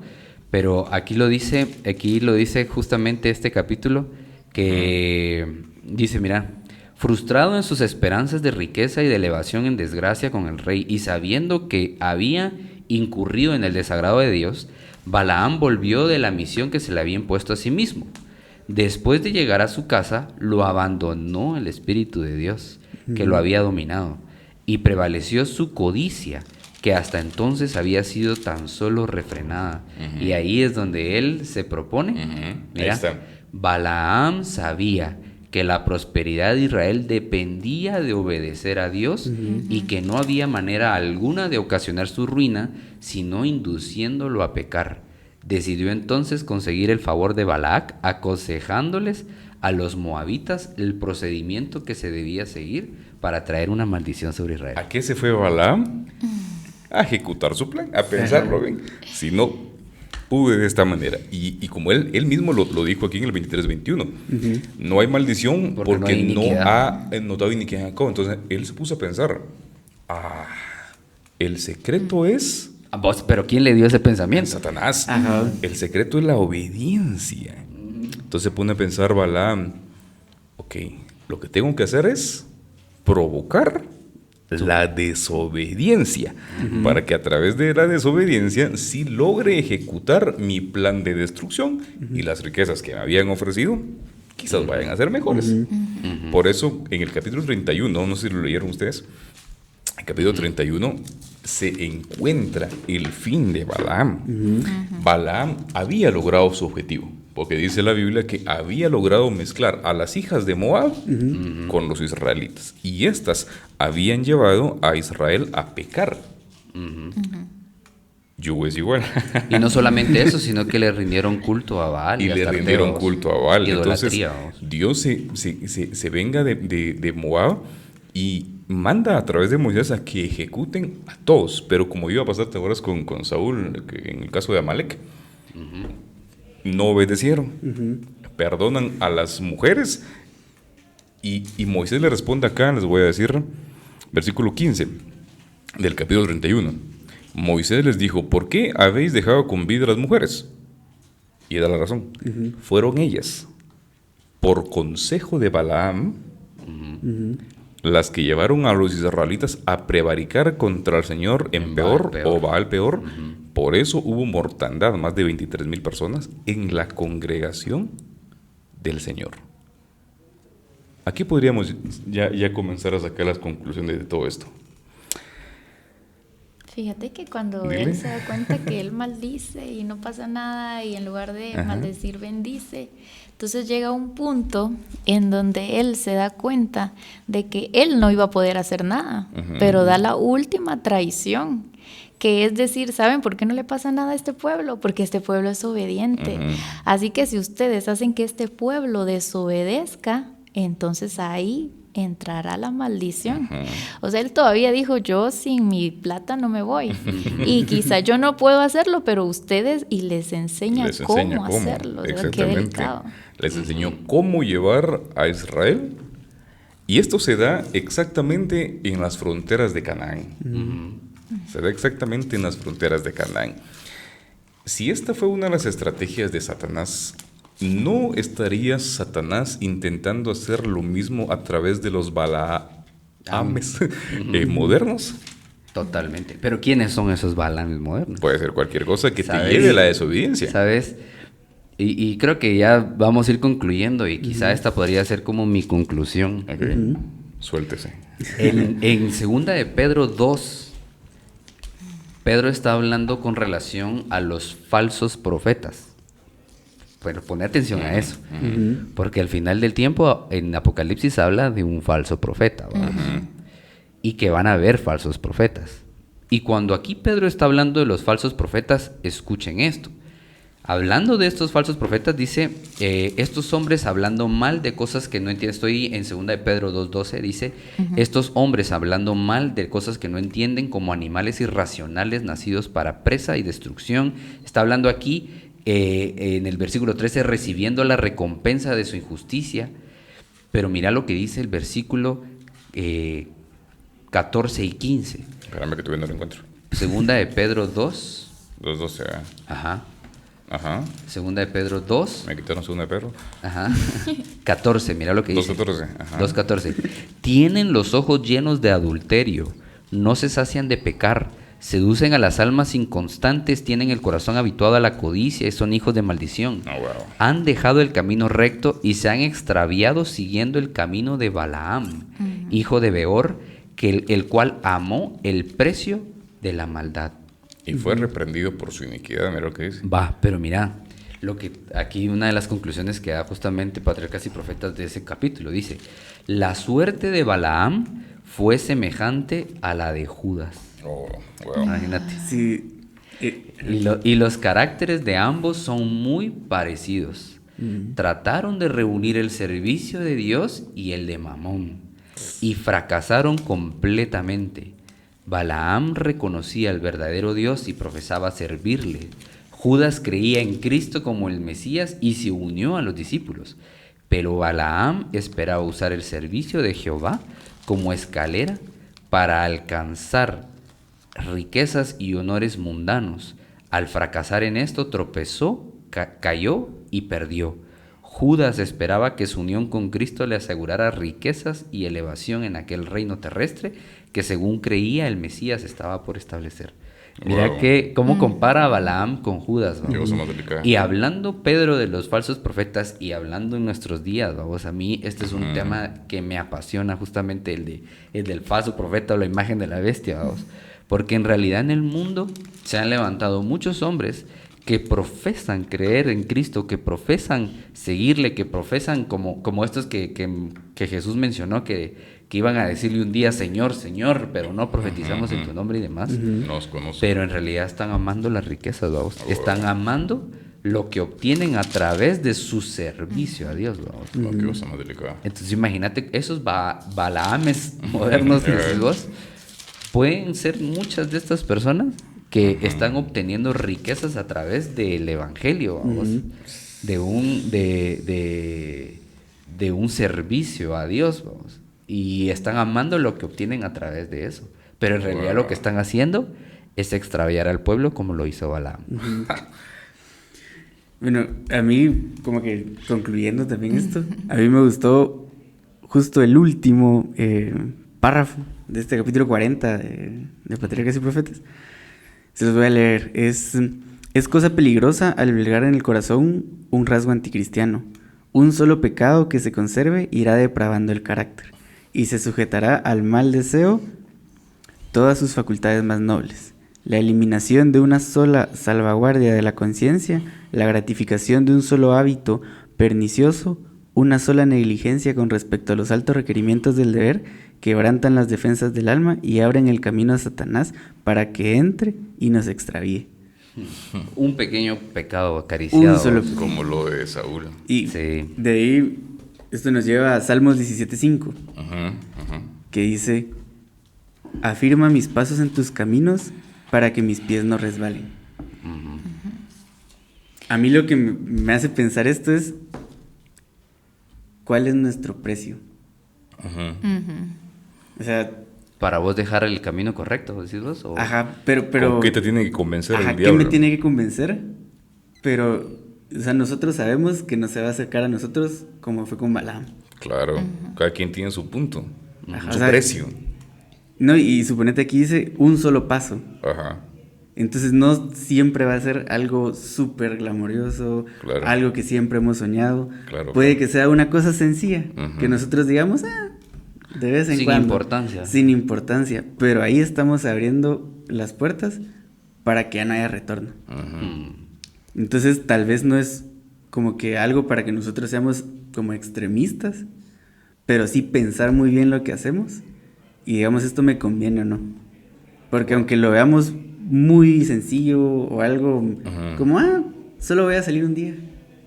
pero aquí lo dice justamente este capítulo, que dice, mira, frustrado en sus esperanzas de riqueza y de elevación en desgracia con el rey, y sabiendo que había incurrido en el desagrado de Dios, Balaam volvió de la misión que se le había impuesto a sí mismo. Después de llegar a su casa, lo abandonó el Espíritu de Dios, que lo había dominado, y prevaleció su codicia, que hasta entonces había sido tan solo refrenada. Y ahí es donde él se propone. Mira, Balaam sabía que la prosperidad de Israel dependía de obedecer a Dios y que no había manera alguna de ocasionar su ruina, sino induciéndolo a pecar. Decidió entonces conseguir el favor de Balac, aconsejándoles a los moabitas el procedimiento que se debía seguir para traer una maldición sobre Israel. ¿A qué se fue Balaam? A ejecutar su plan, a pensarlo bien. Si no, pude de esta manera. Y como él mismo lo dijo aquí en el 23-21, no hay maldición porque no ha notado iniquidad en Jacob. Entonces él se puso a pensar, el secreto es... Pero ¿quién le dio ese pensamiento? Satanás. Ajá. El secreto es la obediencia. Entonces se pone a pensar Balaam, ok, lo que tengo que hacer es provocar la desobediencia, para que a través de la desobediencia sí logre ejecutar mi plan de destrucción y las riquezas que me habían ofrecido quizás vayan a ser mejores. Por eso en el capítulo 31, no sé si lo leyeron ustedes, en el capítulo 31 se encuentra el fin de Balaam. Balaam había logrado su objetivo, porque dice la Biblia que había logrado mezclar a las hijas de Moab con los israelitas, y estas habían llevado a Israel a pecar. Yo es igual. Y no solamente eso, sino que le rindieron culto a Baal. Y le rindieron culto a Baal. Entonces Dios se venga de Moab y manda a través de Moisés a que ejecuten a todos. Pero como iba a pasar, ¿te acuerdas con Saúl, en el caso de Amalek? No obedecieron. Perdonan a las mujeres. Y Moisés le responde acá, les voy a decir, versículo 15 del capítulo 31. Moisés les dijo, ¿por qué habéis dejado con vida a las mujeres? Y da la razón. Fueron ellas, por consejo de Balaam, las que llevaron a los israelitas a prevaricar contra el Señor en Peor o Baal Peor. Por eso hubo mortandad, más de 23,000 personas en la congregación del Señor. Aquí podríamos ya comenzar a sacar las conclusiones de todo esto. Fíjate que cuando él se da cuenta que él maldice y no pasa nada, y en lugar de maldecir bendice, entonces llega un punto en donde él se da cuenta de que él no iba a poder hacer nada, pero da la última traición, que es decir, ¿saben por qué no le pasa nada a este pueblo? Porque este pueblo es obediente. Así que si ustedes hacen que este pueblo desobedezca, entonces ahí entrará la maldición. O sea, él todavía dijo, yo sin mi plata no me voy. Y quizá yo no puedo hacerlo, pero ustedes, y les enseña cómo hacerlo. Exactamente. Qué delicado. Les enseñó cómo llevar a Israel. Y esto se da exactamente en las fronteras de Canaán. Se da exactamente en las fronteras de Canaán. Si esta fue una de las estrategias de Satanás, ¿no estaría Satanás intentando hacer lo mismo a través de los Balaames modernos? Totalmente. Pero ¿quiénes son esos Balaames modernos? Puede ser cualquier cosa que te lleve a la desobediencia. ¿Sabes? Y creo que ya vamos a ir concluyendo, y quizá esta podría ser como mi conclusión. Suéltese. En segunda de Pedro 2, Pedro está hablando con relación a los falsos profetas. Pero pone atención a eso, porque al final del tiempo en Apocalipsis habla de un falso profeta, y que van a haber falsos profetas. Y cuando aquí Pedro está hablando de los falsos profetas, escuchen esto. Hablando de estos falsos profetas, dice, estos hombres hablando mal de cosas que no entienden. Estoy en 2 de Pedro 2:12, dice, estos hombres hablando mal de cosas que no entienden como animales irracionales nacidos para presa y destrucción. Está hablando aquí, en el versículo 13, recibiendo la recompensa de su injusticia. Pero mira lo que dice el versículo 14 y 15. Espérame que todavía no lo encuentro. 2 de Pedro 2. 2:12, Ajá. Ajá. 2 de Pedro 2. Me quitaron 2 de Pedro. Ajá. 14, mira lo que dice. 2:14. Ajá. 2:14. Tienen los ojos llenos de adulterio, no se sacian de pecar, seducen a las almas inconstantes, tienen el corazón habituado a la codicia y son hijos de maldición. Oh, wow. Han dejado el camino recto y se han extraviado siguiendo el camino de Balaam, hijo de Beor, el cual amó el precio de la maldad. Y fue reprendido por su iniquidad, mira lo que dice. Va, pero mira, lo que aquí una de las conclusiones que da justamente Patriarcas y Profetas de ese capítulo dice, la suerte de Balaam fue semejante a la de Judas. Oh, wow. Imagínate. Sí. Y los caracteres de ambos son muy parecidos. Trataron de reunir el servicio de Dios y el de Mamón y fracasaron completamente. Balaam reconocía al verdadero Dios y profesaba servirle. Judas creía en Cristo como el Mesías y se unió a los discípulos. Pero Balaam esperaba usar el servicio de Jehová como escalera para alcanzar riquezas y honores mundanos. Al fracasar en esto, tropezó, cayó y perdió. Judas esperaba que su unión con Cristo le asegurara riquezas y elevación en aquel reino terrestre que, según creía, el Mesías estaba por establecer. Mira Wow. cómo compara a Balaam con Judas. Qué cosa más delicada. Y hablando, Pedro, de los falsos profetas y hablando en nuestros días, vamos, a mí este es un tema que me apasiona, justamente el del falso profeta o la imagen de la bestia, vamos. Porque en realidad en el mundo se han levantado muchos hombres que profesan creer en Cristo, que profesan seguirle, que profesan como estos que Jesús mencionó, que iban a decirle un día, Señor, Señor, pero no profetizamos en tu nombre y demás. Nos conoce. Pero en realidad están amando las riquezas, vamos. Están amando lo que obtienen a través de su servicio a Dios, vamos. Oh, qué cosa más delicada. Entonces imagínate, esos Balaames modernos que decís vos, pueden ser muchas de estas personas que están obteniendo riquezas a través del evangelio, vamos, de un servicio a Dios, vamos, y están amando lo que obtienen a través de eso, pero en realidad lo que están haciendo es extraviar al pueblo como lo hizo Balaam. Bueno, a mí, como que concluyendo también esto, a mí me gustó justo el último párrafo de este capítulo 40 de Patriarcas y Profetas. Se los voy a leer. Es cosa peligrosa albergar en el corazón un rasgo anticristiano. Un solo pecado que se conserve irá depravando el carácter y se sujetará al mal deseo todas sus facultades más nobles. La eliminación de una sola salvaguardia de la conciencia, la gratificación de un solo hábito pernicioso, una sola negligencia con respecto a los altos requerimientos del deber, quebrantan las defensas del alma y abren el camino a Satanás para que entre y nos extravíe. Un pequeño pecado acariciado. Un solo Como lo de Saúl. Y Sí. de ahí, esto nos lleva a Salmos 17:5, que dice, afirma mis pasos en tus caminos para que mis pies no resbalen. A mí lo que me hace pensar esto es, ¿cuál es nuestro precio? O sea, Para vos dejar el camino correcto, decís vos. ¿O? ajá, pero ¿Con qué te tiene que convencer ajá, el ¿qué diablo? me tiene que convencer? Pero, o sea, nosotros sabemos que no se va a acercar a nosotros como fue con Balaam. Claro, cada quien tiene su punto, Ajá, su o sea, precio. No, y suponete aquí dice un solo paso. Ajá. Entonces no siempre va a ser algo súper glamorioso, Claro. algo que siempre hemos soñado. Claro, Puede claro. que sea una cosa sencilla, Ujú. que nosotros digamos, de vez en Sin cuando. importancia. Sin importancia. Pero ahí estamos abriendo las puertas para que ya no haya retorno. Entonces tal vez no es como que algo para que nosotros seamos como extremistas, pero sí pensar muy bien lo que hacemos y digamos esto me conviene o no. Porque aunque lo veamos muy sencillo o algo como, solo voy a salir un día.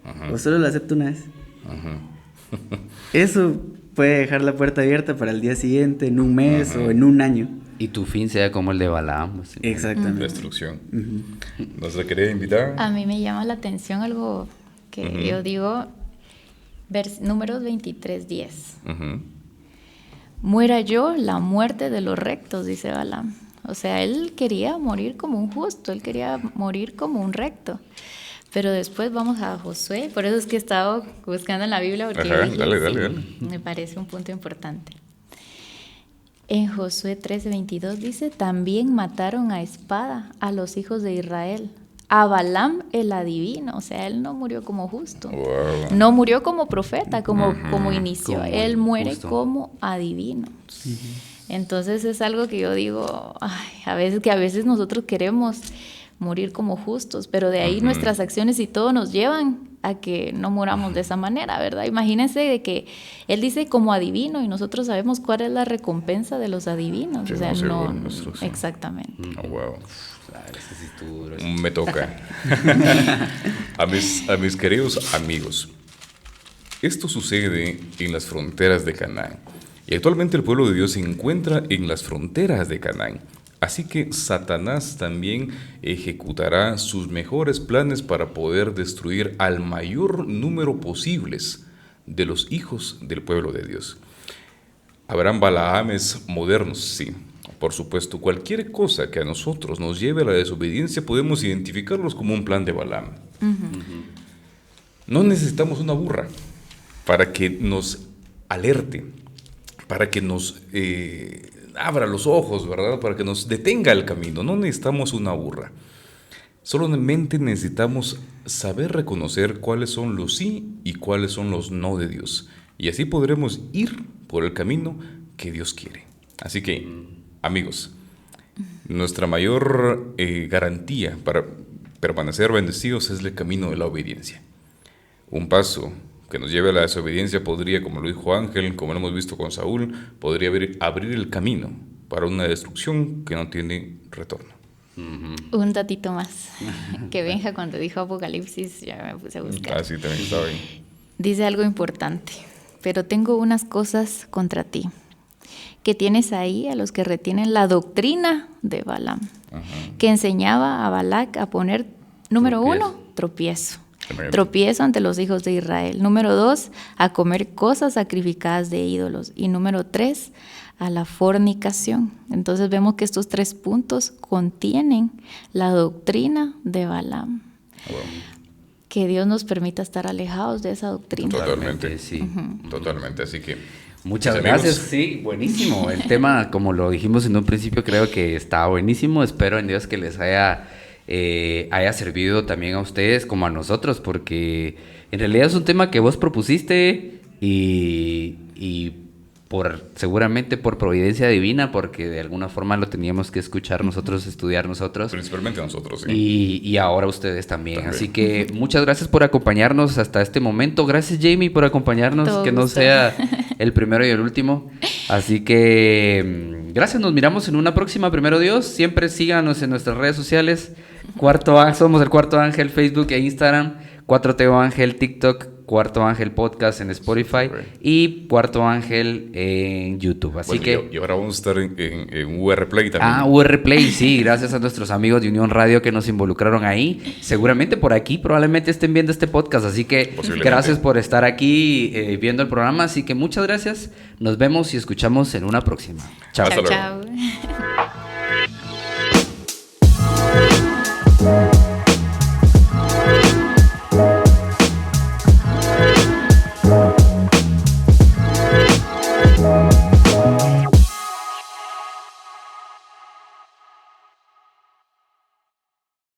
Ajá. O solo lo acepto una vez. Ajá. Eso puede dejar la puerta abierta para el día siguiente, en un mes o en un año. Y tu fin sea como el de Balaam. Pues, Exactamente. Destrucción. ¿Nos la quería invitar? A mí me llama la atención algo que yo digo, Números 23:10. Muera yo la muerte de los rectos, dice Balaam. O sea, él quería morir como un justo, él quería morir como un recto. Pero después vamos a Josué, por eso es que he estado buscando en la Biblia, porque Ajá, dije, dale. me parece un punto importante. En Josué 13:22 dice, también mataron a espada a los hijos de Israel, a Balaam el adivino, o sea, él no murió como justo, Wow. no murió como profeta, como inició, como él muere justo. como adivino. Entonces es algo que yo digo, a veces nosotros queremos morir como justos, pero de ahí nuestras acciones y todo nos llevan a que no muramos de esa manera, ¿verdad? Imagínense de que él dice como adivino y nosotros sabemos cuál es la recompensa de los adivinos, Sí, o sea, no, no, seguro, destrucción. exactamente. Oh, wow. Claro, ese sí estuvo duro. Me toca. a mis queridos amigos, esto sucede en las fronteras de Canaán. Y actualmente el pueblo de Dios se encuentra en las fronteras de Canaán. Así que Satanás también ejecutará sus mejores planes para poder destruir al mayor número posibles de los hijos del pueblo de Dios. Habrán Balaames modernos, sí. Por supuesto, cualquier cosa que a nosotros nos lleve a la desobediencia podemos identificarlos como un plan de Balaam. No necesitamos una burra para que nos alerte, para que nos abra los ojos, ¿verdad? Para que nos detenga el camino. No necesitamos una burra. Solamente necesitamos saber reconocer cuáles son los sí y cuáles son los no de Dios. Y así podremos ir por el camino que Dios quiere. Así que, amigos, nuestra mayor garantía para permanecer bendecidos es el camino de la obediencia. Un paso que nos lleve a la desobediencia podría, como lo dijo Ángel, como lo hemos visto con Saúl, podría abrir el camino para una destrucción que no tiene retorno. Un datito más, que Benja cuando dijo Apocalipsis, ya me puse a buscar. Así también está bien. Dice algo importante, pero tengo unas cosas contra ti, que tienes ahí a los que retienen la doctrina de Balaam, que enseñaba a Balac a poner, número 1, tropiezo. Tropiezo ante los hijos de Israel. Número 2, a comer cosas sacrificadas de ídolos. Y número 3, a la fornicación. Entonces vemos que estos 3 puntos contienen la doctrina de Balaam. Wow. Que Dios nos permita estar alejados de esa doctrina. Totalmente, sí. Totalmente, así que... Muchas mis gracias, amigos, sí, buenísimo. El tema, como lo dijimos en un principio, creo que está buenísimo. Espero en Dios que les haya servido también a ustedes como a nosotros, porque en realidad es un tema que vos propusiste y seguramente por providencia divina, porque de alguna forma lo teníamos que escuchar nosotros, estudiar nosotros. Principalmente nosotros, sí. Y ahora ustedes también. Así que muchas gracias por acompañarnos hasta este momento. Gracias, Jamie, por acompañarnos. Todo que no gusto. sea el primero y el último. Así que gracias. Nos miramos en una próxima. Primero Dios. Siempre síganos en nuestras redes sociales. Somos el Cuarto Ángel, Facebook e Instagram. 4Teo Ángel, TikTok. Cuarto Ángel Podcast en Spotify y Cuarto Ángel en YouTube. Así Bueno, y ahora vamos a estar en UR Play también. UR Play, sí, gracias a nuestros amigos de Unión Radio que nos involucraron ahí. Seguramente por aquí probablemente estén viendo este podcast, así que gracias por estar aquí viendo el programa. Así que muchas gracias. Nos vemos y escuchamos en una próxima. Chao. Hasta luego. Chao.